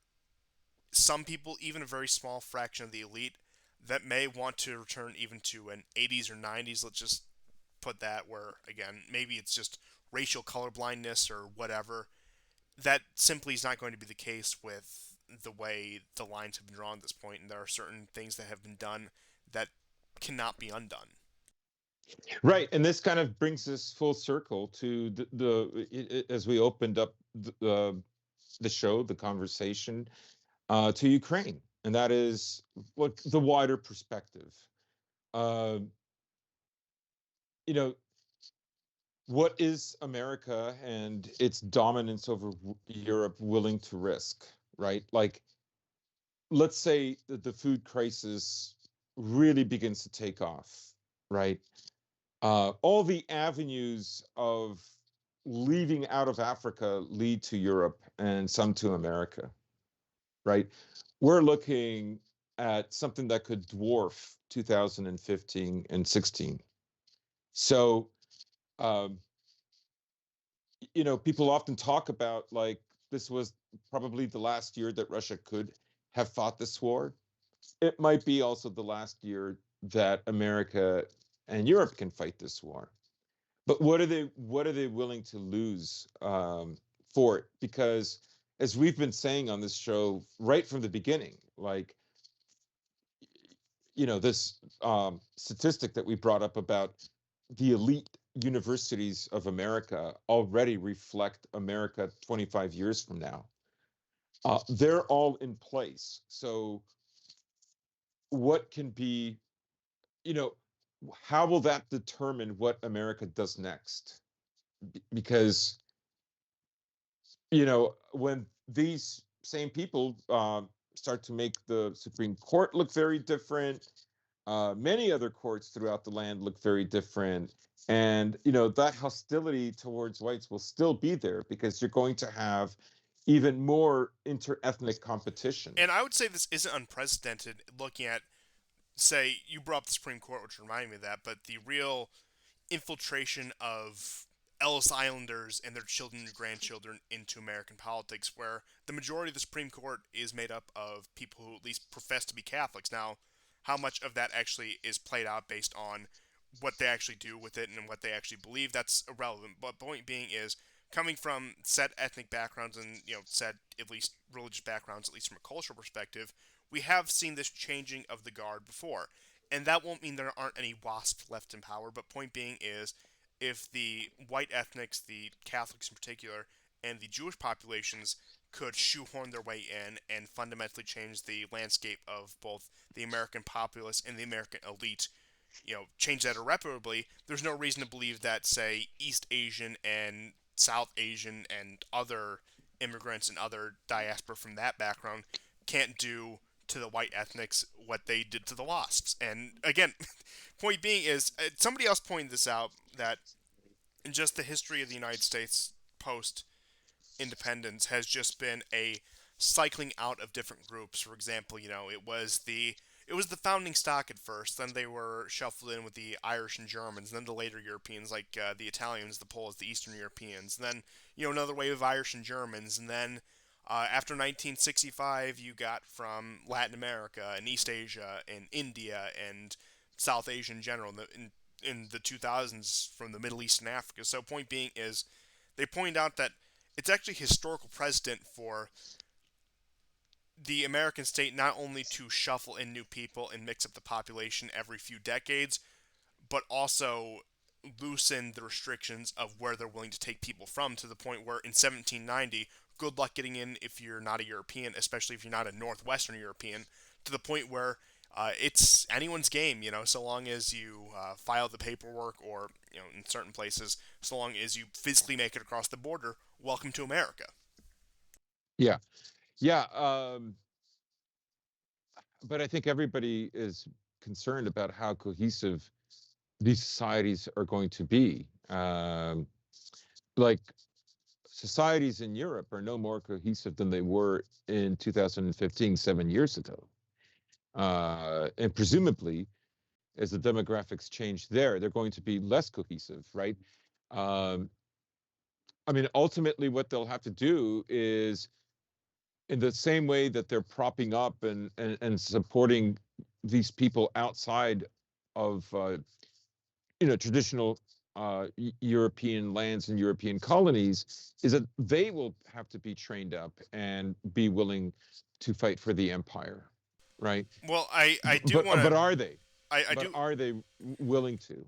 some people, even a very small fraction of the elite, that may want to return even to an 80s or 90s, let's just put that where, again, maybe it's just racial colorblindness or whatever, that simply is not going to be the case with the way the lines have been drawn at this point, and there are certain things that have been done that cannot be undone. Right, and this kind of brings us full circle to as we opened up the show, the conversation, to Ukraine, and that is what the wider perspective. Uh, you know, what is America and its dominance over Europe willing to risk, right? Like, let's say that the food crisis really begins to take off, right? All the avenues of leaving out of Africa lead to Europe and some to America, right? We're looking at something that could dwarf 2015 and 16. So, um, people often talk about like this was probably the last year that Russia could have fought this war. It might be also the last year that America and Europe can fight this war. But what are they willing to lose for it? Because as we've been saying on this show right from the beginning, like this statistic that we brought up about the elite universities of America already reflect America 25 years from now. They're all in place. So what can be, you know, how will that determine what America does next? Because, when these same people start to make the Supreme Court look very different, many other courts throughout the land look very different. And, that hostility towards whites will still be there because you're going to have even more interethnic competition. And I would say this isn't unprecedented looking at, say, you brought up the Supreme Court, which reminded me of that, but the real infiltration of Ellis Islanders and their children and grandchildren into American politics, where the majority of the Supreme Court is made up of people who at least profess to be Catholics. Now, how much of that actually is played out based on what they actually do with it and what they actually believe, that's irrelevant. But point being is, coming from set ethnic backgrounds and set at least religious backgrounds, at least from a cultural perspective, we have seen this changing of the guard before, and that won't mean there aren't any WASPs left in power. But point being is, if the white ethnics, the Catholics in particular, and the Jewish populations could shoehorn their way in and fundamentally change the landscape of both the American populace and the American elite, change that irreparably, there's no reason to believe that, say, East Asian and South Asian and other immigrants and other diaspora from that background can't do to the white ethnics what they did to the WASPs. And again, point being is, somebody else pointed this out, that in just the history of the United States post independence has just been a cycling out of different groups. For example, it was the founding stock at first. Then they were shuffled in with the Irish and Germans. And then the later Europeans, like the Italians, the Poles, the Eastern Europeans. And then another wave of Irish and Germans. And then after 1965, you got from Latin America and East Asia and India and South Asia in general. In the 2000s, from the Middle East and Africa. So point being is, they point out that it's actually historical precedent for the American state not only to shuffle in new people and mix up the population every few decades, but also loosen the restrictions of where they're willing to take people from, to the point where in 1790, good luck getting in if you're not a European, especially if you're not a Northwestern European, to the point where it's anyone's game, so long as you file the paperwork, or, in certain places, so long as you physically make it across the border, welcome to America. Yeah. Yeah. But I think everybody is concerned about how cohesive these societies are going to be. Like societies in Europe are no more cohesive than they were in 2015, 7 years ago. And presumably, as the demographics change there, they're going to be less cohesive, right? Um, I mean, ultimately, what they'll have to do is, in the same way that they're propping up and supporting these people outside of traditional European lands and European colonies, is that they will have to be trained up and be willing to fight for the empire, right? Well, I do But want to but are they? I, I But do are they willing to?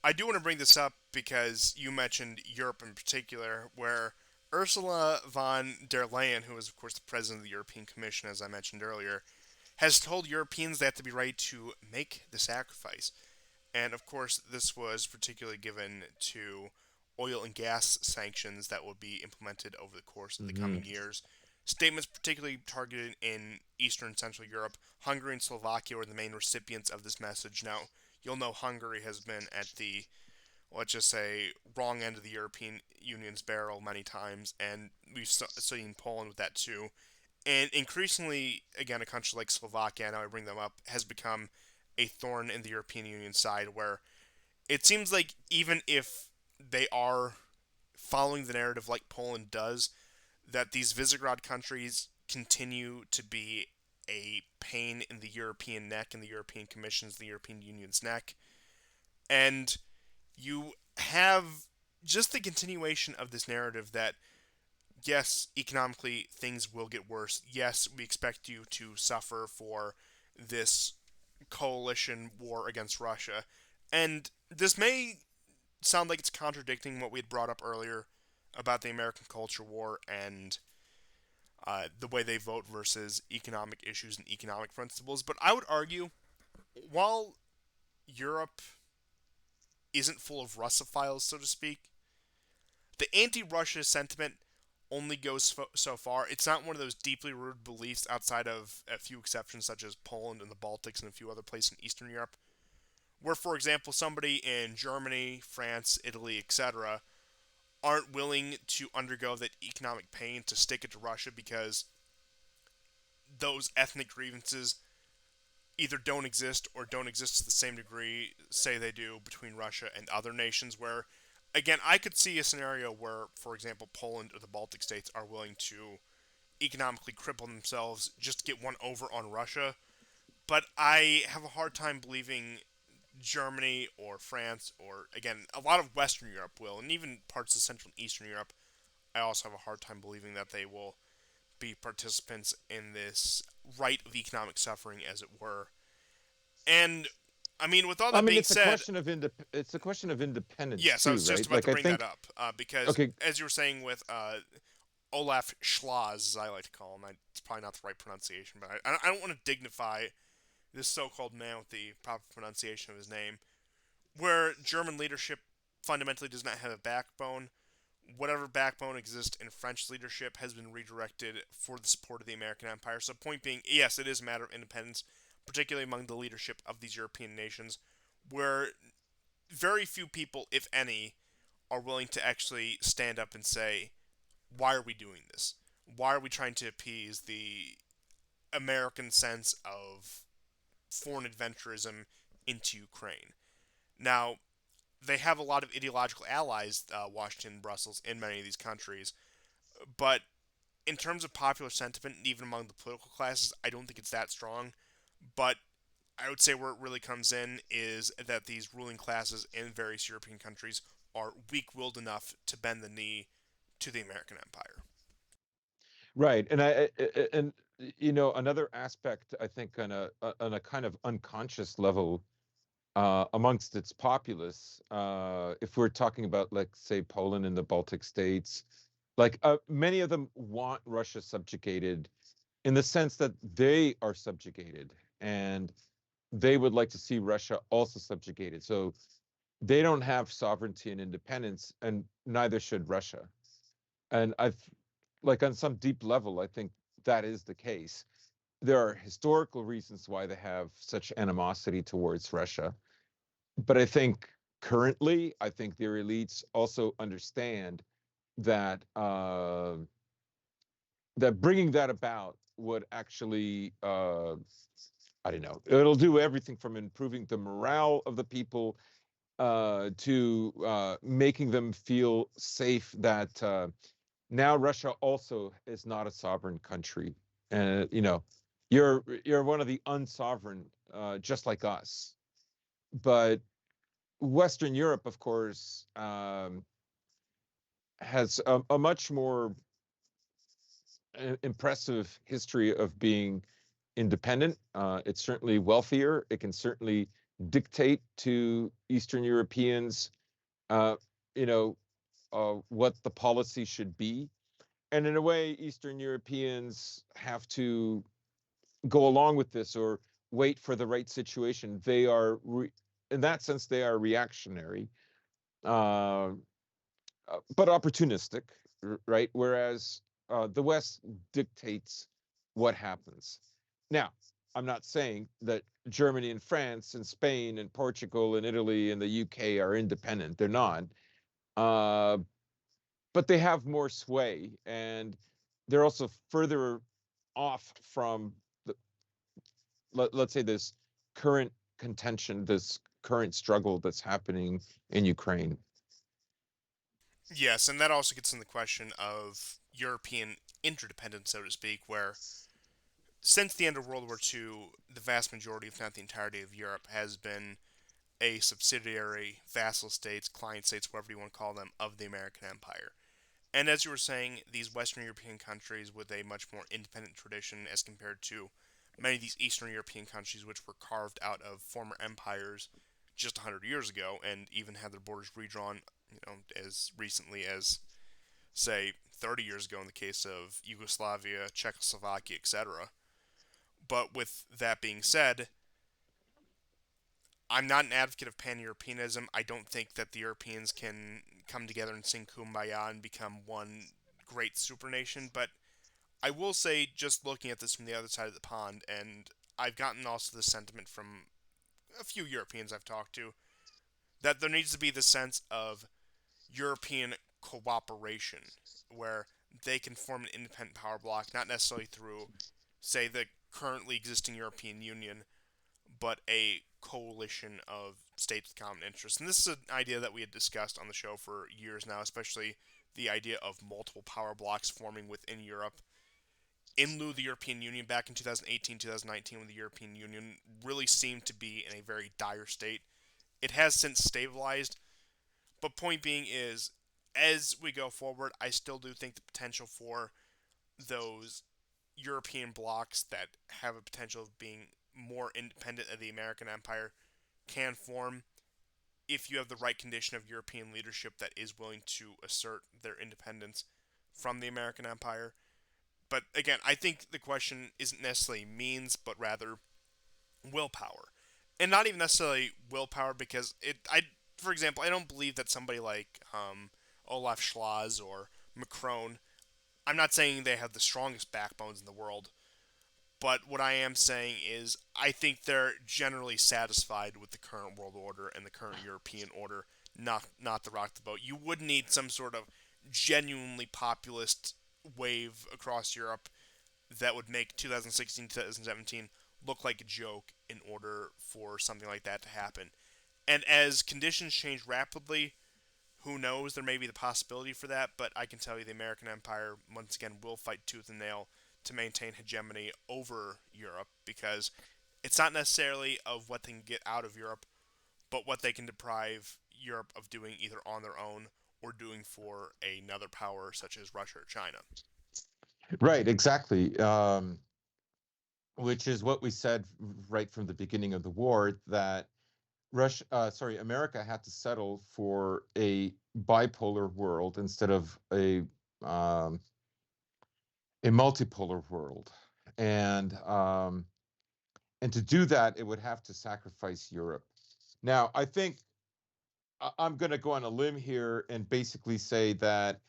I do want to bring this up because you mentioned Europe in particular, where Ursula von der Leyen, who is of course the president of the European Commission, as I mentioned earlier, has told Europeans they have to be ready to make the sacrifice. And of course, this was particularly given to oil and gas sanctions that will be implemented over the course of the Hmm. coming years. Statements particularly targeted in Eastern and Central Europe. Hungary and Slovakia were the main recipients of this message. Now, you'll know Hungary has been at the, let's just say, wrong end of the European Union's barrel many times, and we've seen Poland with that too. And increasingly, again, a country like Slovakia, now I bring them up, has become a thorn in the European Union side where it seems like even if they are following the narrative like Poland does, that these Visegrad countries continue to be a pain in the European neck, in the European Commission's, the European Union's neck. And you have just the continuation of this narrative that, yes, economically things will get worse. Yes, we expect you to suffer for this coalition war against Russia. And this may sound like it's contradicting what we had brought up earlier about the American culture war and the way they vote versus economic issues and economic principles. But I would argue, while Europe isn't full of Russophiles, so to speak, the anti Russia sentiment only goes so far. It's not one of those deeply rooted beliefs outside of a few exceptions, such as Poland and the Baltics and a few other places in Eastern Europe, where, for example, somebody in Germany, France, Italy, etc., aren't willing to undergo that economic pain to stick it to Russia because those ethnic grievances either don't exist or don't exist to the same degree, say they do, between Russia and other nations. Where, again, I could see a scenario where, for example, Poland or the Baltic states are willing to economically cripple themselves just to get one over on Russia. But I have a hard time believing Germany or France or, again, a lot of Western Europe will, and even parts of Central and Eastern Europe, I also have a hard time believing that they will be participants in this rite of economic suffering, as it were. And I mean, with all I that mean, being said, it's a question of independence yes, I too, was just right? about Like to I bring that think, up because, okay, as you were saying with Olaf Schloss, as I like to call him, it's probably not the right pronunciation, but I don't want to dignify this so-called man with the proper pronunciation of his name, where German leadership fundamentally does not have a backbone. Whatever backbone exists in French leadership has been redirected for the support of the American empire. So, point being, yes, it is a matter of independence, particularly among the leadership of these European nations, where very few people, if any, are willing to actually stand up and say, why are we doing this? Why are we trying to appease the American sense of foreign adventurism into Ukraine? Now, they have a lot of ideological allies, Washington, Brussels, in many of these countries, but in terms of popular sentiment, even among the political classes, I don't think it's that strong. But I would say where it really comes in is that these ruling classes in various European countries are weak-willed enough to bend the knee to the American empire. right, and another aspect I think on a kind of unconscious level amongst its populace, if we're talking about, like, say, Poland and the Baltic states, like many of them want Russia subjugated in the sense that they are subjugated and they would like to see Russia also subjugated. So they don't have sovereignty and independence, and neither should Russia. And like, on some deep level, I think that is the case. There are historical reasons why they have such animosity towards Russia. But I think currently, I think their elites also understand that that bringing that about would actually I don't know. It'll do everything from improving the morale of the people to making them feel safe that now Russia also is not a sovereign country. And you're one of the unsovereign, just like us. But Western Europe, of course, has a much more impressive history of being independent. It's certainly wealthier. It can certainly dictate to Eastern Europeans, uh, you know, what the policy should be. And in a way, Eastern Europeans have to go along with this or wait for the right situation. They are, in that sense, they are reactionary, uh, but opportunistic, right? Whereas the West dictates what happens. Now, I'm not saying that Germany and France and Spain and Portugal and Italy and the UK are independent. They're not. Uh, but they have more sway and they're also further off from the, let's say this current contention, this current struggle that's happening in Ukraine. Yes, and that also gets in the question of European interdependence, so to speak, where since the end of World War II, the vast majority, if not the entirety of Europe, has been a subsidiary, vassal states, client states, whatever you want to call them, of the American Empire. And as you were saying, these Western European countries with a much more independent tradition as compared to many of these Eastern European countries, which were carved out of former empires just 100 years ago and even had their borders redrawn, as recently as, say, 30 years ago in the case of Yugoslavia, Czechoslovakia, etc. But with that being said, I'm not an advocate of pan Europeanism. I don't think that the Europeans can come together and sing kumbaya and become one great supernation, but I will say, just looking at this from the other side of the pond, and I've gotten also the sentiment from a few Europeans I've talked to, that there needs to be the sense of European cooperation, where they can form an independent power bloc, not necessarily through, say, the currently existing European Union, but a coalition of states with common interests. And this is an idea that we had discussed on the show for years now, especially the idea of multiple power blocks forming within Europe. In lieu of the European Union back in 2018, 2019, when the European Union really seemed to be in a very dire state. It has since stabilized, but point being is, as we go forward, I still do think the potential for those European blocs that have a potential of being more independent of the American Empire can form if you have the right condition of European leadership that is willing to assert their independence from the American Empire. But again, I think the question isn't necessarily means, but rather willpower. And not even necessarily willpower because for example, I don't believe that somebody like Olaf Scholz or Macron, I'm not saying they have the strongest backbones in the world, but what I am saying is, I think they're generally satisfied with the current world order and the current European order, not the rock the boat. You would need some sort of genuinely populist wave across Europe that would make 2016, 2017 look like a joke in order for something like that to happen. And as conditions change rapidly, who knows? There may be the possibility for that, but I can tell you the American Empire, once again, will fight tooth and nail to maintain hegemony over Europe because it's not necessarily of what they can get out of Europe, but what they can deprive Europe of doing either on their own or doing for another power such as Russia or China. Right, exactly. Which is what we said right from the beginning of the war that America had to settle for a bipolar world instead of um, a multipolar world, and and to do that, it would have to sacrifice Europe. Now, I think I'm going to go on a limb here and basically say that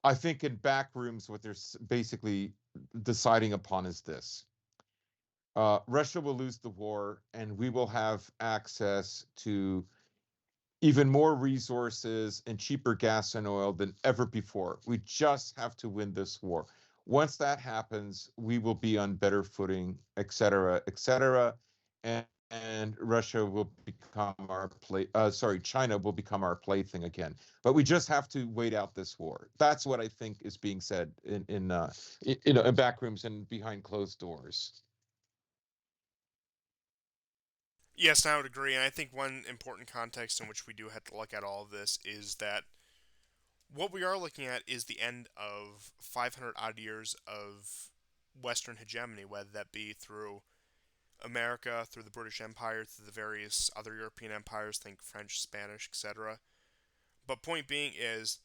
I think in back rooms, what they're basically deciding upon is this: Russia will lose the war, and we will have access to even more resources and cheaper gas and oil than ever before. We just have to win this war. Once that happens, we will be on better footing, et cetera, et cetera. And Russia will become our sorry, China will become our plaything again. But we just have to wait out this war. That's what I think is being said in back rooms and behind closed doors. Yes, I would agree. And I think one important context in which we do have to look at all of this is that what we are looking at is the end of 500 odd years of Western hegemony, whether that be through America, through the British Empire, through the various other European empires, think French, Spanish, etc. But point being is,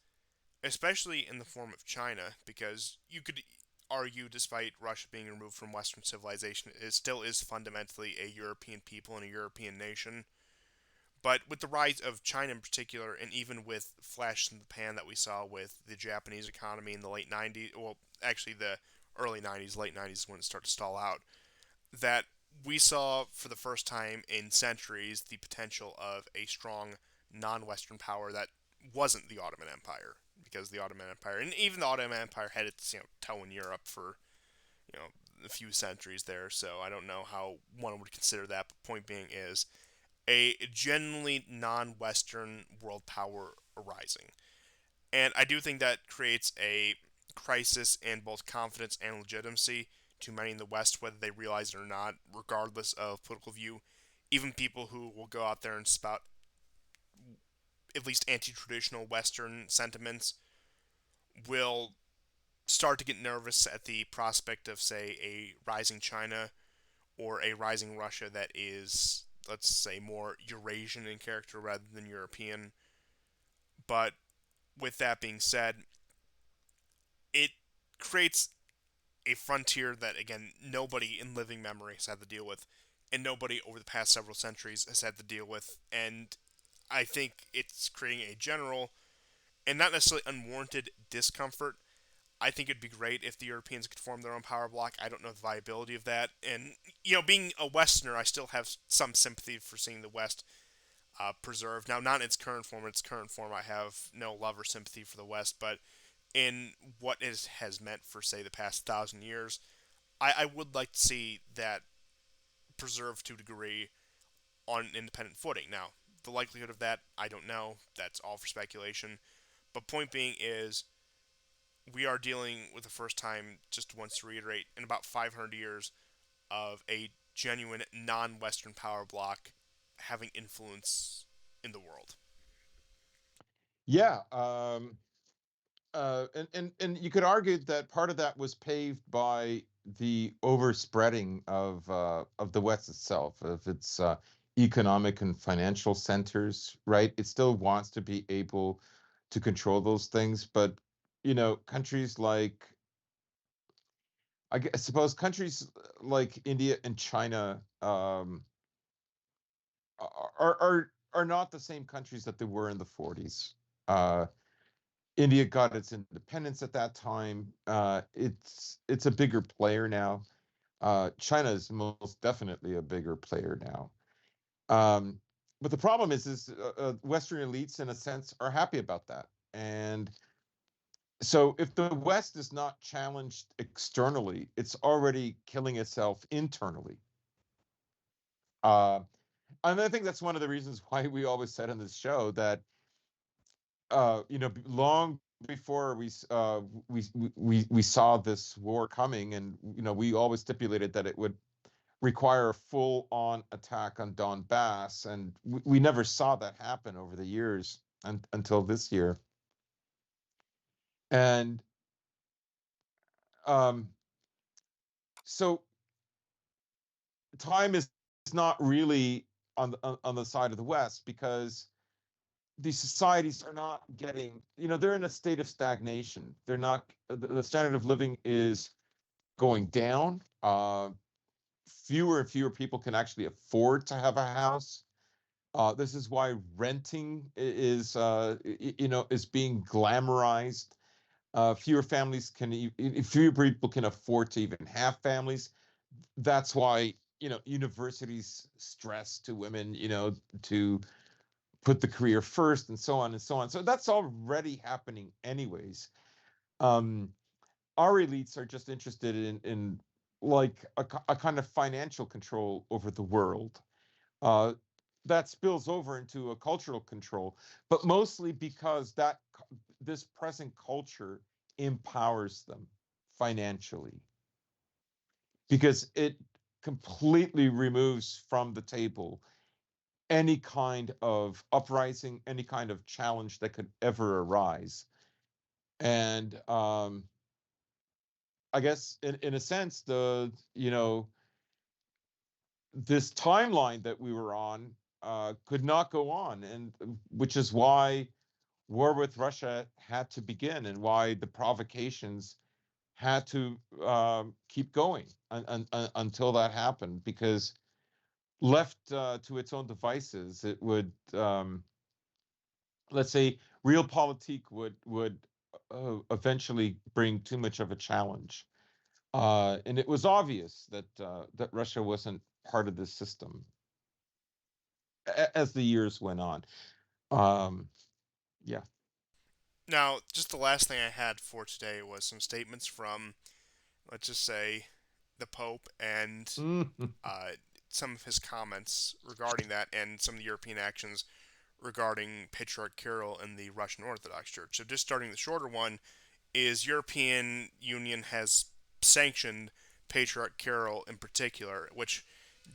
especially in the form of China, because you could argue, despite Russia being removed from Western civilization, it still is fundamentally a European people and a European nation. But with the rise of China in particular, and even with flashes in the pan that we saw with the Japanese economy in the late 90s, well, actually the early 90s, late 90s when it started to stall out, that we saw for the first time in centuries the potential of a strong non-Western power that wasn't the Ottoman Empire, because the Ottoman Empire and even the Ottoman Empire had its toe in Europe for a few centuries there. So I don't know how one would consider that. But point being is a genuinely non-Western world power arising, and I do think that creates a crisis in both confidence and legitimacy to many in the West, whether they realize it or not, regardless of political view. Even people who will go out there and spout at least anti traditional Western sentiments will start to get nervous at the prospect of, say, a rising China or a rising Russia that is, let's say, more Eurasian in character rather than European. But with that being said, it creates a frontier that, again, nobody in living memory has had to deal with, and nobody over the past several centuries has had to deal with. And I think it's creating a general and not necessarily unwarranted discomfort. I think it'd be great if the Europeans could form their own power bloc. I don't know the viability of that. And, being a Westerner, I still have some sympathy for seeing the West preserved. Now, not in its current form. In its current form, I have no love or sympathy for the West, but in what it has meant for, say, the past 1,000 years, I would like to see that preserved to a degree on an independent footing. Now, the likelihood of that, I don't know. That's all for speculation. But point being is, we are dealing with the first time, just once to reiterate, in about 500 years of a genuine non-Western power bloc having influence in the world. Yeah, and you could argue that part of that was paved by the overspreading of the West itself, of its economic and financial centers. Right, it still wants to be able to control those things, but countries like I suppose countries like India and China are not the same countries that they were in the 40s. India got its independence at that time. It's a bigger player now. China is most definitely a bigger player now. Um, but the problem is Western elites, in a sense, are happy about that. And so, if the West is not challenged externally, it's already killing itself internally. Uh, and I think that's one of the reasons why we always said on this show that long before we saw this war coming, and we always stipulated that it would require a full-on attack on Donbass, and we never saw that happen over the years until this year. And um, so time is not really on the side of the West, because these societies are not getting, they're in a state of stagnation. They're not, the standard of living is going down. Fewer and fewer people can actually afford to have a house. This is why renting is being glamorized. Fewer families fewer people can afford to even have families. That's why universities stress to women, to put the career first, and so on and so on. So that's already happening anyways. Um, our elites are just interested in like a kind of financial control over the world. Uh, that spills over into a cultural control, but mostly because this present culture empowers them financially, because it completely removes from the table any kind of uprising, any kind of challenge that could ever arise. And I guess in a sense, this timeline that we were on could not go on, and which is why war with Russia had to begin, and why the provocations had to keep going until that happened. Because left to its own devices, it would, let's say, realpolitik would eventually bring too much of a challenge. And it was obvious that Russia wasn't part of this system as the years went on. Um, yeah. Now, just the last thing I had for today was some statements from, let's just say, the Pope and Mhm. uh, some of his comments regarding that and some of the European actions regarding Patriarch Kirill and the Russian Orthodox Church. So, just starting the shorter one, is European Union has sanctioned Patriarch Kirill in particular, which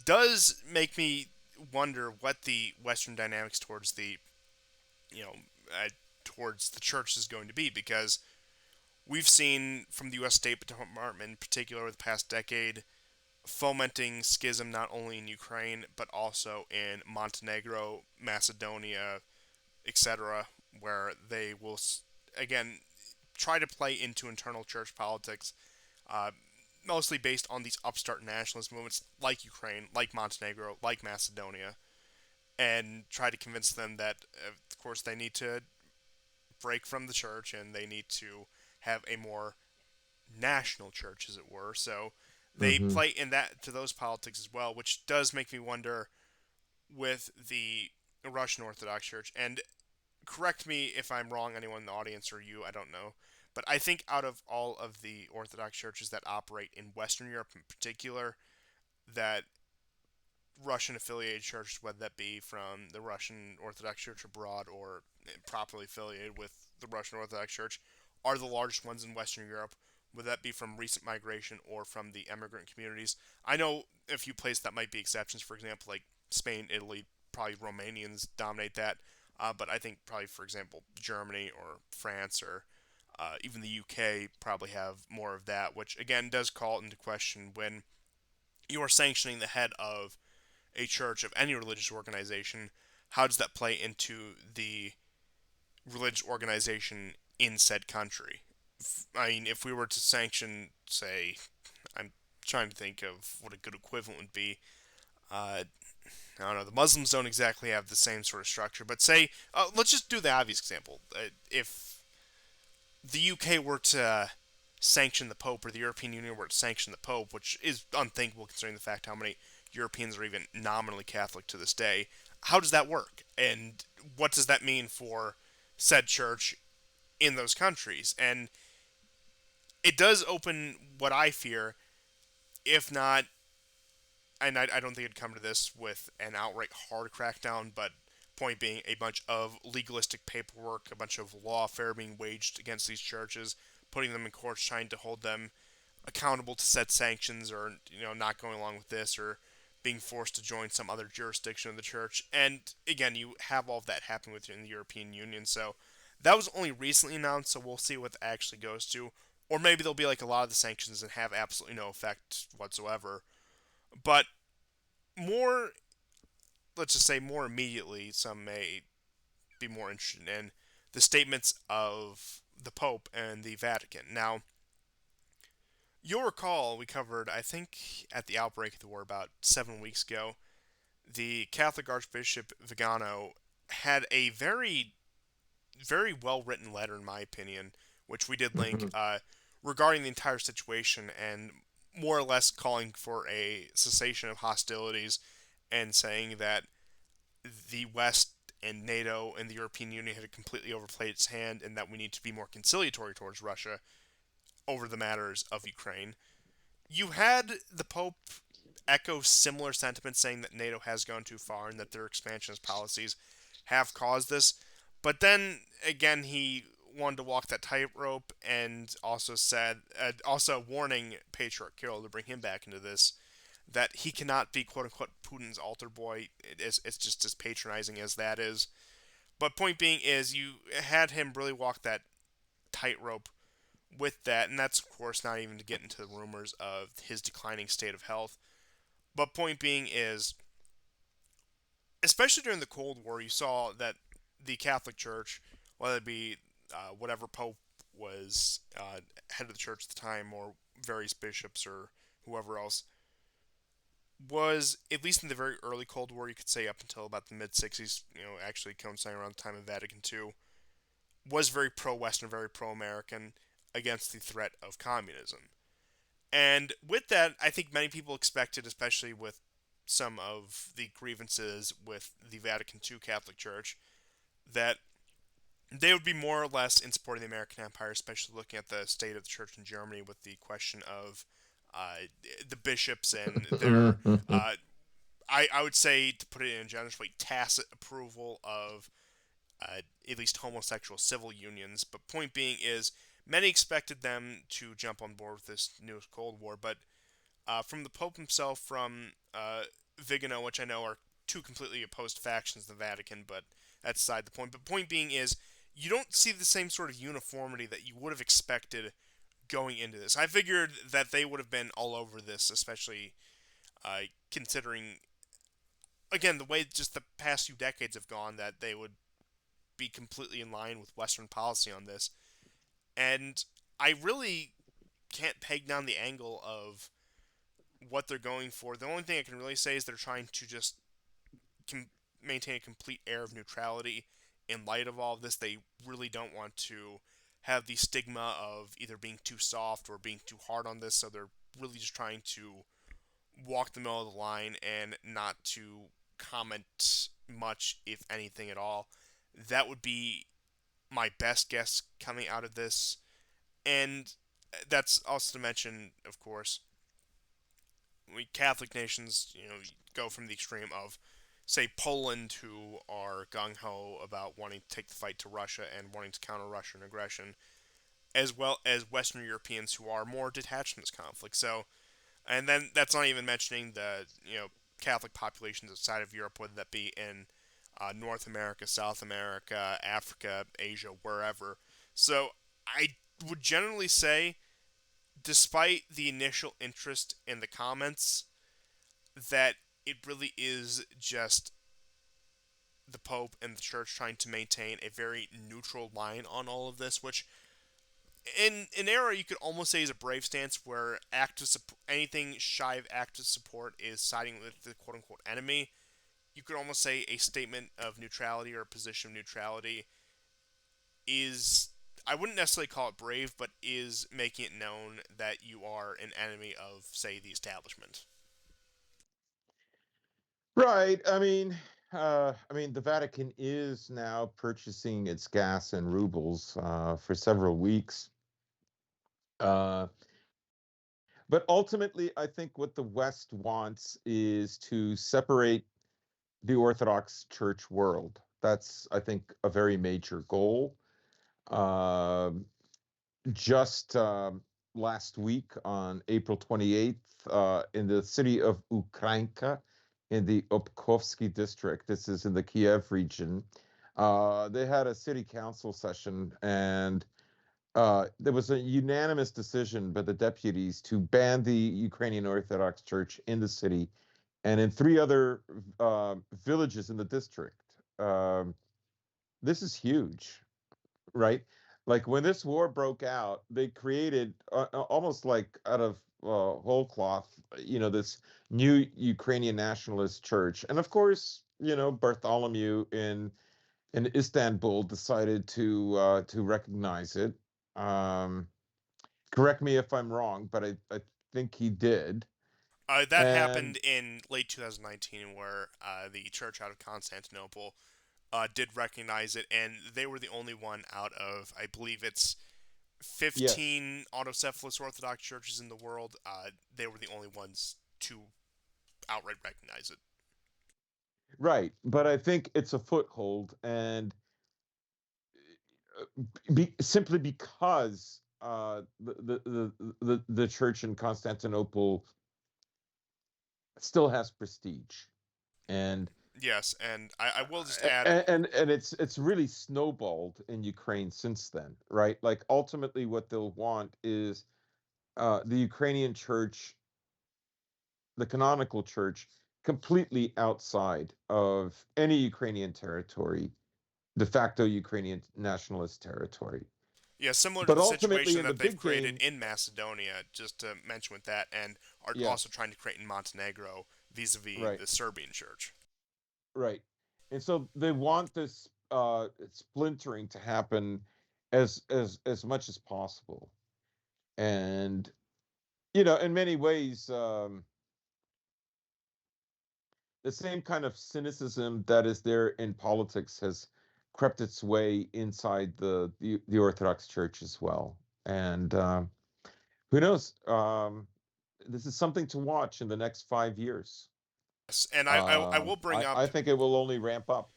does make me wonder what the Western dynamics towards the you know uh, towards the church is going to be, because we've seen from the U.S. State Department in particular over the past decade fomenting schism not only in Ukraine but also in Montenegro, Macedonia, etc., where they will again try to play into internal church politics, uh, mostly based on these upstart nationalist movements like Ukraine, like Montenegro, like Macedonia, and try to convince them that, of course, they need to break from the church and they need to have a more national church, as it were. So they Mhm. play in that to those politics as well, which does make me wonder with the Russian Orthodox Church. And correct me if I'm wrong, anyone in the audience or you, I don't know. But I think out of all of the Orthodox churches that operate in Western Europe in particular, that Russian affiliated churches, whether that be from the Russian Orthodox Church abroad or properly affiliated with the Russian Orthodox Church, are the largest ones in Western Europe, whether that be from recent migration or from the immigrant communities. I know a few places that might be exceptions, for example, like Spain, Italy, probably Romanians dominate that, but I think probably, for example, Germany or France or even the UK probably have more of that, which again does call into question when you are sanctioning the head of a church of any religious organization, how does that play into the religious organization in said country? I mean, if we were to sanction, say, I'm trying to think of what a good equivalent would be. I don't know. The Muslims don't exactly have the same sort of structure, but say, let's just do the obvious example. If the UK were to sanction the Pope, or the European Union were to sanction the Pope, which is unthinkable considering the fact how many Europeans are even nominally Catholic to this day, how does that work? And what does that mean for said church in those countries? And it does open what I fear, if not, and I don't think it'd come to this with an outright hard crackdown, but point being a bunch of legalistic paperwork, a bunch of lawfare being waged against these churches, putting them in courts, trying to hold them accountable to set sanctions, or not going along with this, or being forced to join some other jurisdiction of the church. And again, you have all of that happen within the European Union. So that was only recently announced, so we'll see what that actually goes to. Or maybe they'll be like a lot of the sanctions and have absolutely no effect whatsoever. But more, let's just say more immediately, some may be more interested in the statements of the Pope and the Vatican. Now, you'll recall we covered, I think, at the outbreak of the war about 7 weeks ago, the Catholic Archbishop Vigano had a very, very well written letter, in my opinion, which we did link, Mhm. regarding the entire situation and more or less calling for a cessation of hostilities and saying that the West and NATO and the European Union had completely overplayed its hand, and that we need to be more conciliatory towards Russia over the matters of Ukraine. You had the Pope echo similar sentiments, saying that NATO has gone too far and that their expansionist policies have caused this. But then again, he wanted to walk that tightrope and also said, also warning Patriarch Kirill to bring him back into this, that he cannot be quote unquote Putin's altar boy. It's just as patronizing as that is. But point being is, you had him really walk that tightrope with that, and that's of course not even to get into the rumors of his declining state of health. But point being is, especially during the Cold War, you saw that the Catholic Church, whether it be whatever Pope was head of the church at the time, or various bishops or whoever else, was, at least in the very early Cold War, you could say up until about the mid '60s, actually coinciding around the time of Vatican II, was very pro-Western, very pro-American against the threat of communism. And with that, I think many people expected, especially with some of the grievances with the Vatican II Catholic Church, that they would be more or less in supporting the American Empire, especially looking at the state of the church in Germany with the question of uh, the bishops and their, I would say, to put it in a generous way, tacit approval of at least homosexual civil unions. But point being is, many expected them to jump on board with this newest Cold War, but from the Pope himself, from Vigano, which I know are two completely opposed factions in the Vatican, but that's beside the point. But point being is, you don't see the same sort of uniformity that you would have expected going into this. I figured that they would have been all over this, especially considering, again, the way just the past few decades have gone, that they would be completely in line with Western policy on this. And I really can't peg down the angle of what they're going for. The only thing I can really say is they're trying to just com- maintain a complete air of neutrality in light of all of this. They really don't want to have the stigma of either being too soft or being too hard on this, so they're really just trying to walk the middle of the line and not to comment much, if anything at all. That would be my best guess coming out of this. And that's also to mention, of course, we Catholic nations, go from the extreme of, say, Poland, who are gung ho about wanting to take the fight to Russia and wanting to counter Russian aggression, as well as Western Europeans who are more detached from this conflict. So, and then that's not even mentioning the Catholic populations outside of Europe, whether that be in North America, South America, Africa, Asia, wherever. So I would generally say, despite the initial interest in the comments, that it really is just the Pope and the Church trying to maintain a very neutral line on all of this, which in an era you could almost say is a brave stance, where anything shy of active support is siding with the quote unquote enemy. You could almost say a statement of neutrality or a position of neutrality is, I wouldn't necessarily call it brave, but is making it known that you are an enemy of, say, the establishment. Right. The Vatican is now purchasing its gas in rubles for several weeks. Uh, but ultimately, I think what the West wants is to separate the Orthodox Church world. That's, I think, a very major goal. Uh, just last week on April 28th, in the city of Ukrainka, in the Opkovsky district, this is in the Kiev region, they had a city council session, and there was a unanimous decision by the deputies to ban the Ukrainian Orthodox Church in the city and in three other villages in the district. Um, this is huge, right? Like when this war broke out, they created almost like out of whole cloth, this new Ukrainian nationalist church, and of course, Bartholomew in Istanbul decided to recognize it. Um, Correct me if I'm wrong, but I think he did. That And happened in late 2019, where the church out of Constantinople did recognize it, and they were the only one out of, I believe it's Yes, 15 autocephalous Orthodox churches in the world. They were the only ones to outright recognize it. right. But I think it's a foothold, and simply because the church in Constantinople still has prestige, and Yes, and I will just add, and it's really snowballed in Ukraine since then, right? Like ultimately, what they'll want is the Ukrainian church, the canonical church, completely outside of any Ukrainian territory, de facto Ukrainian nationalist territory. yeah, similar to But the ultimately, situation in the that they've big created game, in Macedonia, just to mention with that, and are also yes, trying to create in Montenegro vis-a-vis right, the Serbian church. right. And so they want this splintering to happen as much as possible. And in many ways, the same kind of cynicism that is there in politics has crept its way inside the Orthodox Church as well. And who knows? This is something to watch in the next 5 years. Yes, and I will bring I up, think it will only ramp up.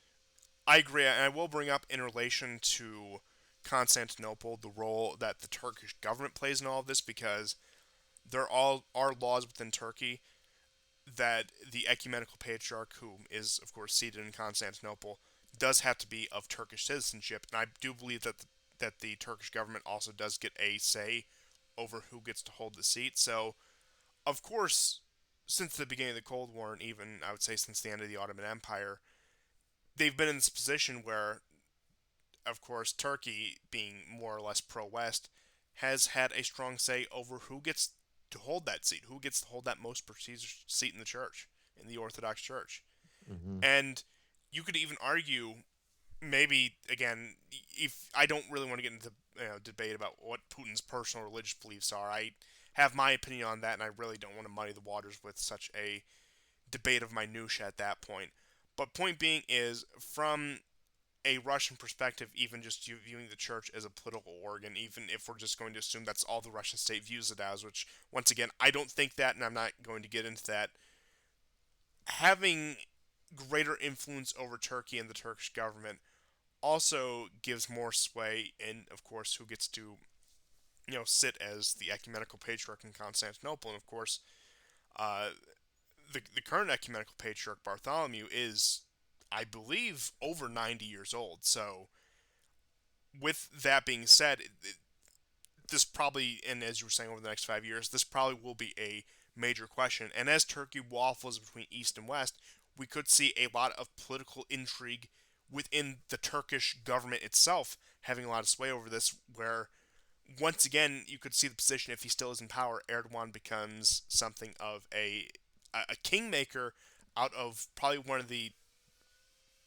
I agree, and I will bring up in relation to Constantinople the role that the Turkish government plays in all of this, because there all are laws within Turkey that the ecumenical patriarch, who is of course seated in Constantinople, does have to be of Turkish citizenship, and I do believe that the Turkish government also does get a say over who gets to hold the seat. So, of course, since the beginning of the Cold War, and even I would say since the end of the Ottoman Empire, they've been in this position where, of course, Turkey, being more or less pro-West, has had a strong say over who gets to hold that seat, who gets to hold that most prestigious seat in the church, in the Orthodox Church. Hmm. And you could even argue, maybe again, if I don't really want to get into debate about what Putin's personal religious beliefs are, I have my opinion on that, and I really don't want to muddy the waters with such a debate of minutia at that point. But point being is, from a Russian perspective, even just viewing the church as a political organ, even if we're just going to assume that's all the Russian state views it as, which, once again, I don't think that, and I'm not going to get into that. Having greater influence over Turkey and the Turkish government also gives more sway in, of course, who gets to, sit as the ecumenical patriarch in Constantinople. And of course, uh, the current ecumenical patriarch Bartholomew is, I believe, over 90 years old. So, with that being said, this probably, and as you were saying, over the next 5 years, this probably will be a major question. And as Turkey waffles between East and West, we could see a lot of political intrigue within the Turkish government itself having a lot of sway over this, where once again you could see the position, if he still is in power, Erdogan becomes something of a kingmaker out of probably one of the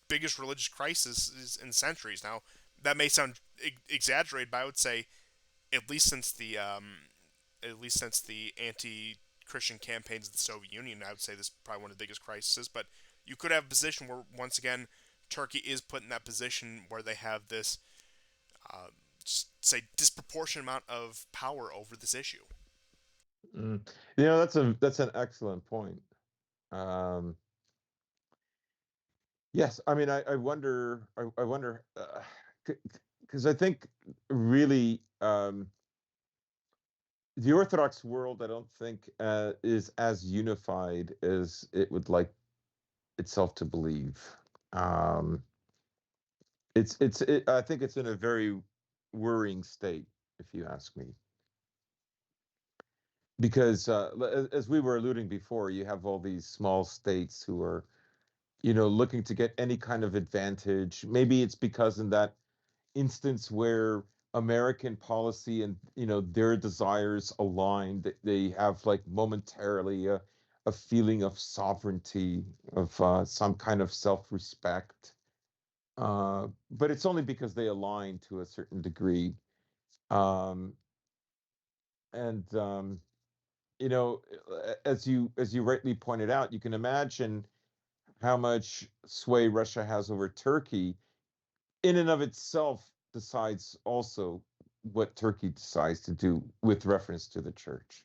biggest religious crises in centuries. Now, that may sound exaggerated, but I would say at least since the anti-Christian campaigns of the Soviet Union, I would say this is probably one of the biggest crises. But you could have a position where, once again, Turkey is put in that position where they have this, uh, say, disproportionate amount of power over this issue. Mm. That's an excellent point. Um, yes, I mean, I wonder, I wonder, because I think really the Orthodox world, I don't think is as unified as it would like itself to believe. Um, I think it's in a very worrying state, if you ask me, because as we were alluding before, you have all these small states who are, looking to get any kind of advantage. Maybe it's because in that instance where American policy and their desires align, that they have like momentarily a feeling of sovereignty, of some kind of self-respect. But it's only because they align to a certain degree. Um, and you know, as you rightly pointed out, you can imagine how much sway Russia has over Turkey, in and of itself, decides also what Turkey decides to do with reference to the church.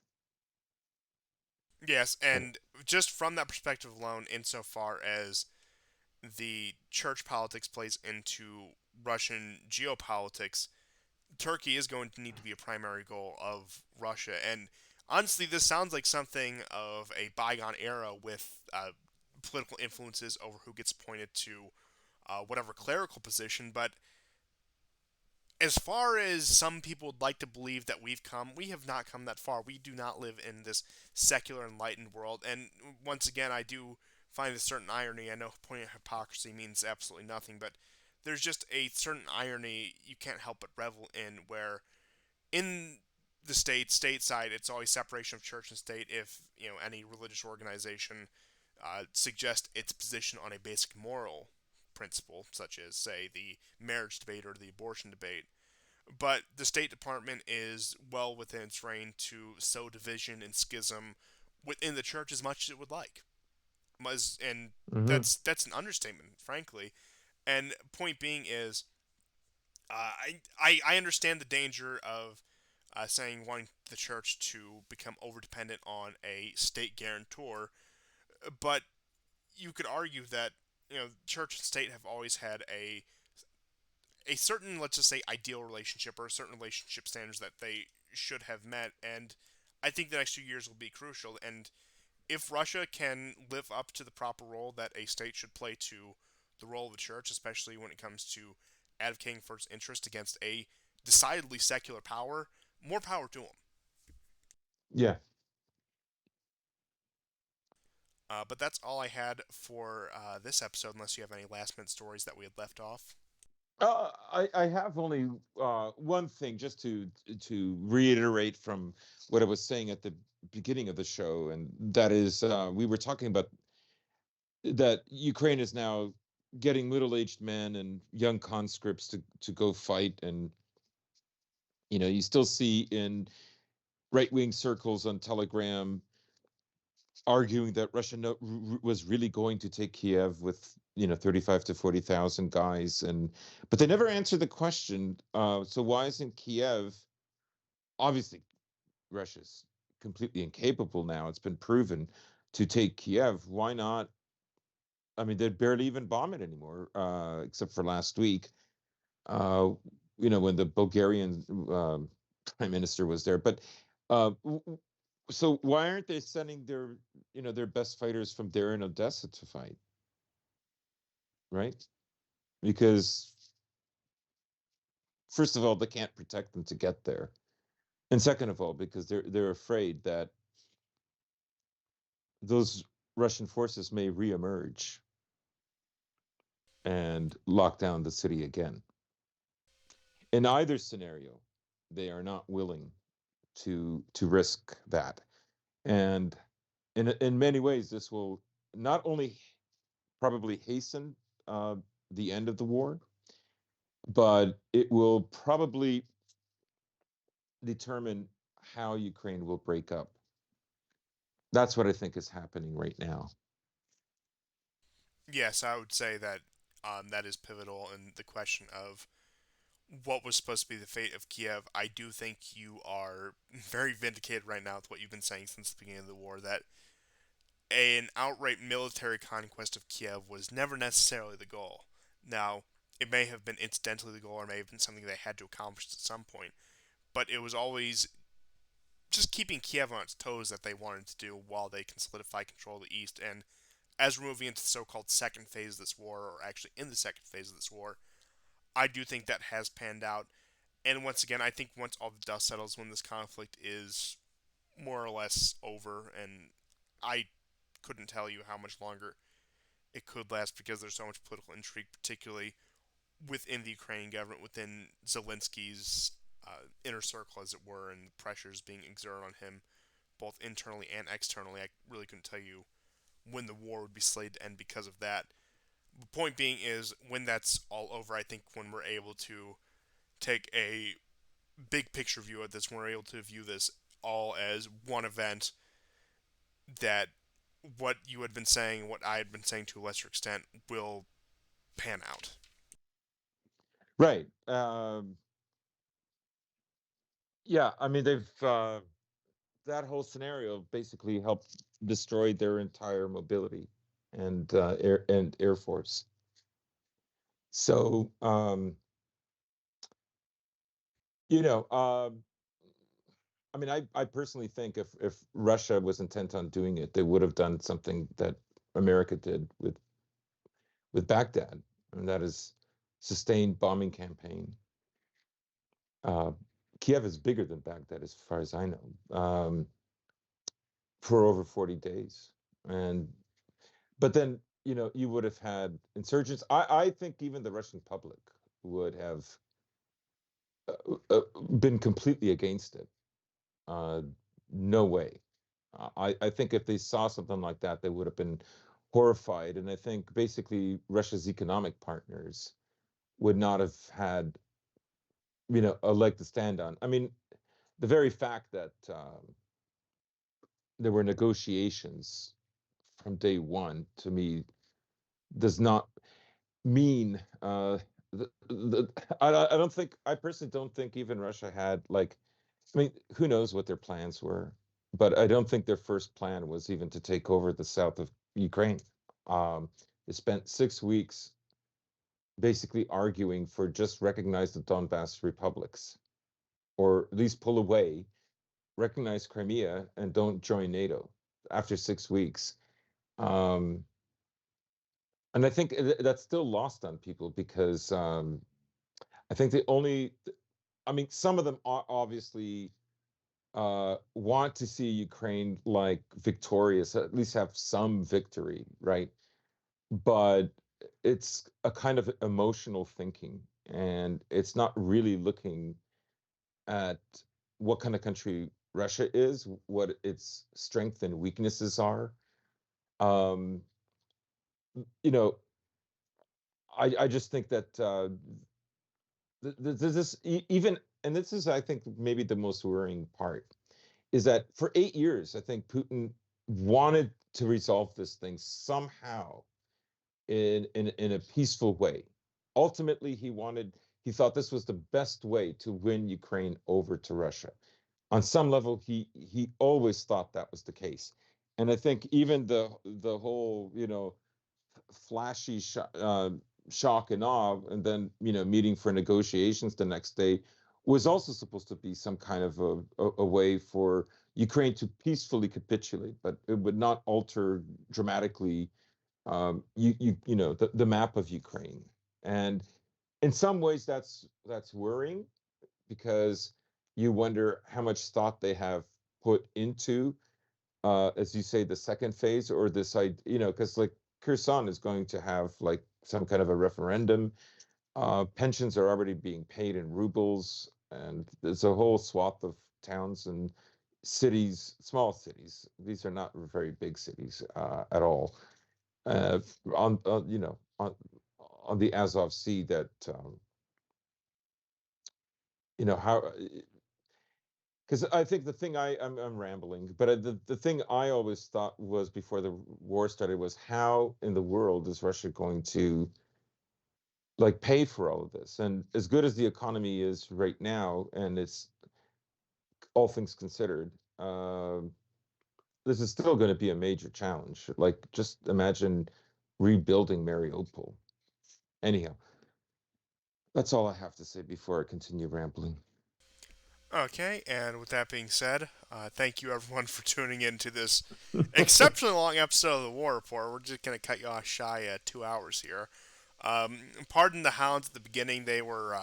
Yes, and just from that perspective alone, insofar as the church politics plays into Russian geopolitics, Turkey is going to need to be a primary goal of Russia. And honestly, this sounds like something of a bygone era with political influences over who gets appointed to whatever clerical position. But as far as some people would like to believe that we've come, we have not come that far. We do not live in this secular, enlightened world. And once again, I do find a certain irony. I know pointing at hypocrisy means absolutely nothing, but there's just a certain irony you can't help but revel in, where in the stateside, it's always separation of church and state. If any religious organization suggests its position on a basic moral principle, such as say the marriage debate or the abortion debate, but the State Department is well within its reign to sow division and schism within the church as much as it would like. And Mm-hmm. that's an understatement, frankly. And point being is, I understand the danger of saying wanting the church to become overdependent on a state guarantor, but you could argue that church and state have always had a certain, let's just say, ideal relationship, or a certain relationship standards that they should have met. And I think the next few years will be crucial. And if Russia can live up to the proper role that a state should play to the role of the church, especially when it comes to advocating for its interest against a decidedly secular power, more power to them. Yeah. But that's all I had for this episode, unless you have any last minute stories that we had left off. I have only one thing just to reiterate from what I was saying at the beginning of the show, and that is we were talking about that Ukraine is now getting middle-aged men and young conscripts to go fight, and you still see in right-wing circles on Telegram arguing that Russia was really going to take Kiev with 35 to 40,000 guys, but they never answered the question. So why isn't Kiev? Obviously, Russia's completely incapable now. It's been proven to take Kiev. Why not? I mean, they barely even bomb it anymore, except for last week. Uh, when the Bulgarian prime minister was there. But uh, so why aren't they sending their best fighters from there in Odessa to fight, right? Because first of all, they can't protect them to get there, and second of all, because they're afraid that those Russian forces may reemerge and lock down the city again. In either scenario, they are not willing to risk that. And in many ways, this will not only probably hasten the end of the war, but it will probably determine how Ukraine will break up. That's what I think is happening right now. Yes, I would say that that is pivotal in the question of what was supposed to be the fate of Kiev. I do think you are very vindicated right now with what you've been saying since the beginning of the war, that an outright military conquest of Kiev was never necessarily the goal. Now, it may have been incidentally the goal, or may have been something they had to accomplish at some point, but it was always just keeping Kiev on its toes that they wanted to do while they can solidify control of the East. And as we're moving into the so-called second phase of this war, or actually in the second phase of this war, I do think that has panned out. And once again, I think once all the dust settles, when this conflict is more or less over, and I couldn't tell you how much longer it could last, because there's so much political intrigue, particularly within the Ukrainian government, within Zelensky's inner circle, as it were, and the pressures being exerted on him both internally and externally. I really couldn't tell you when the war would be slated to end because of that. The point being is, when that's all over, I think when we're able to take a big picture view of this, when we're able to view this all as one event that what you had been saying, what I had been saying to a lesser extent, will pan out. Right. Yeah, I mean they've that whole scenario basically helped destroy their entire mobility and air force. So you know, I mean, I personally think if Russia was intent on doing it, they would have done something that America did with Baghdad, and that is sustained bombing campaign. Uh, Kiev is bigger than Baghdad, as far as I know, for over 40 days. And but then you would have had insurgents. I think even the Russian public would have uh, been completely against it. Uh, no way. I think if they saw something like that, they would have been horrified. And I think basically Russia's economic partners would not have had, a leg to stand on. I mean, the very fact that there were negotiations from day one to me does not mean I don't think I personally don't think even Russia had like I mean who knows what their plans were, but I don't think their first plan was even to take over the south of Ukraine. They spent 6 weeks basically arguing for just recognize the Donbass republics, or at least pull away, recognize Crimea, and don't join NATO after 6 weeks. Um, and I think that's still lost on people because I think the only, I mean, some of them obviously want to see Ukraine like victorious, at least have some victory, right? But it's a kind of emotional thinking, and it's not really looking at what kind of country Russia is, what its strengths and weaknesses are. Um, you know, I just think that this even, and this is, I think, maybe the most worrying part, is that for 8 years, I think Putin wanted to resolve this thing somehow in a peaceful way. Ultimately, he thought this was the best way to win Ukraine over to Russia. On some level, he always thought that was the case, and I think even the whole flashy shock and awe, and then meeting for negotiations the next day was also supposed to be some kind of a way for Ukraine to peacefully capitulate, but it would not alter dramatically the map of Ukraine. And in some ways, that's worrying because you wonder how much thought they have put into, as you say, the second phase, or this idea, because like Kherson is going to have like some kind of a referendum. Pensions are already being paid in rubles, and there's a whole swath of towns and cities, small cities. These are not very big cities at all. Uh, on the Azov Sea that how because I think the thing I'm rambling, but the thing I always thought was before the war started was how in the world is Russia going to like pay for all of this? And as good as the economy is right now, and it's all things considered, this is still going to be a major challenge. Like just imagine rebuilding Mariupol. Anyhow, that's all I have to say before I continue rambling. Okay, and with that being said, thank you everyone for tuning in to this exceptionally long episode of the War Report. We're just going to cut you off shy at 2 hours here. Pardon the hounds at the beginning; they were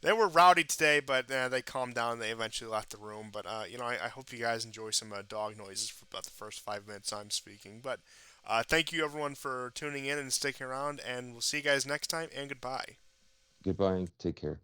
rowdy today, but they calmed down. And they eventually left the room. But I hope you guys enjoy some dog noises for about the first 5 minutes I'm speaking. But thank you everyone for tuning in and sticking around, and we'll see you guys next time. And goodbye. Goodbye and take care.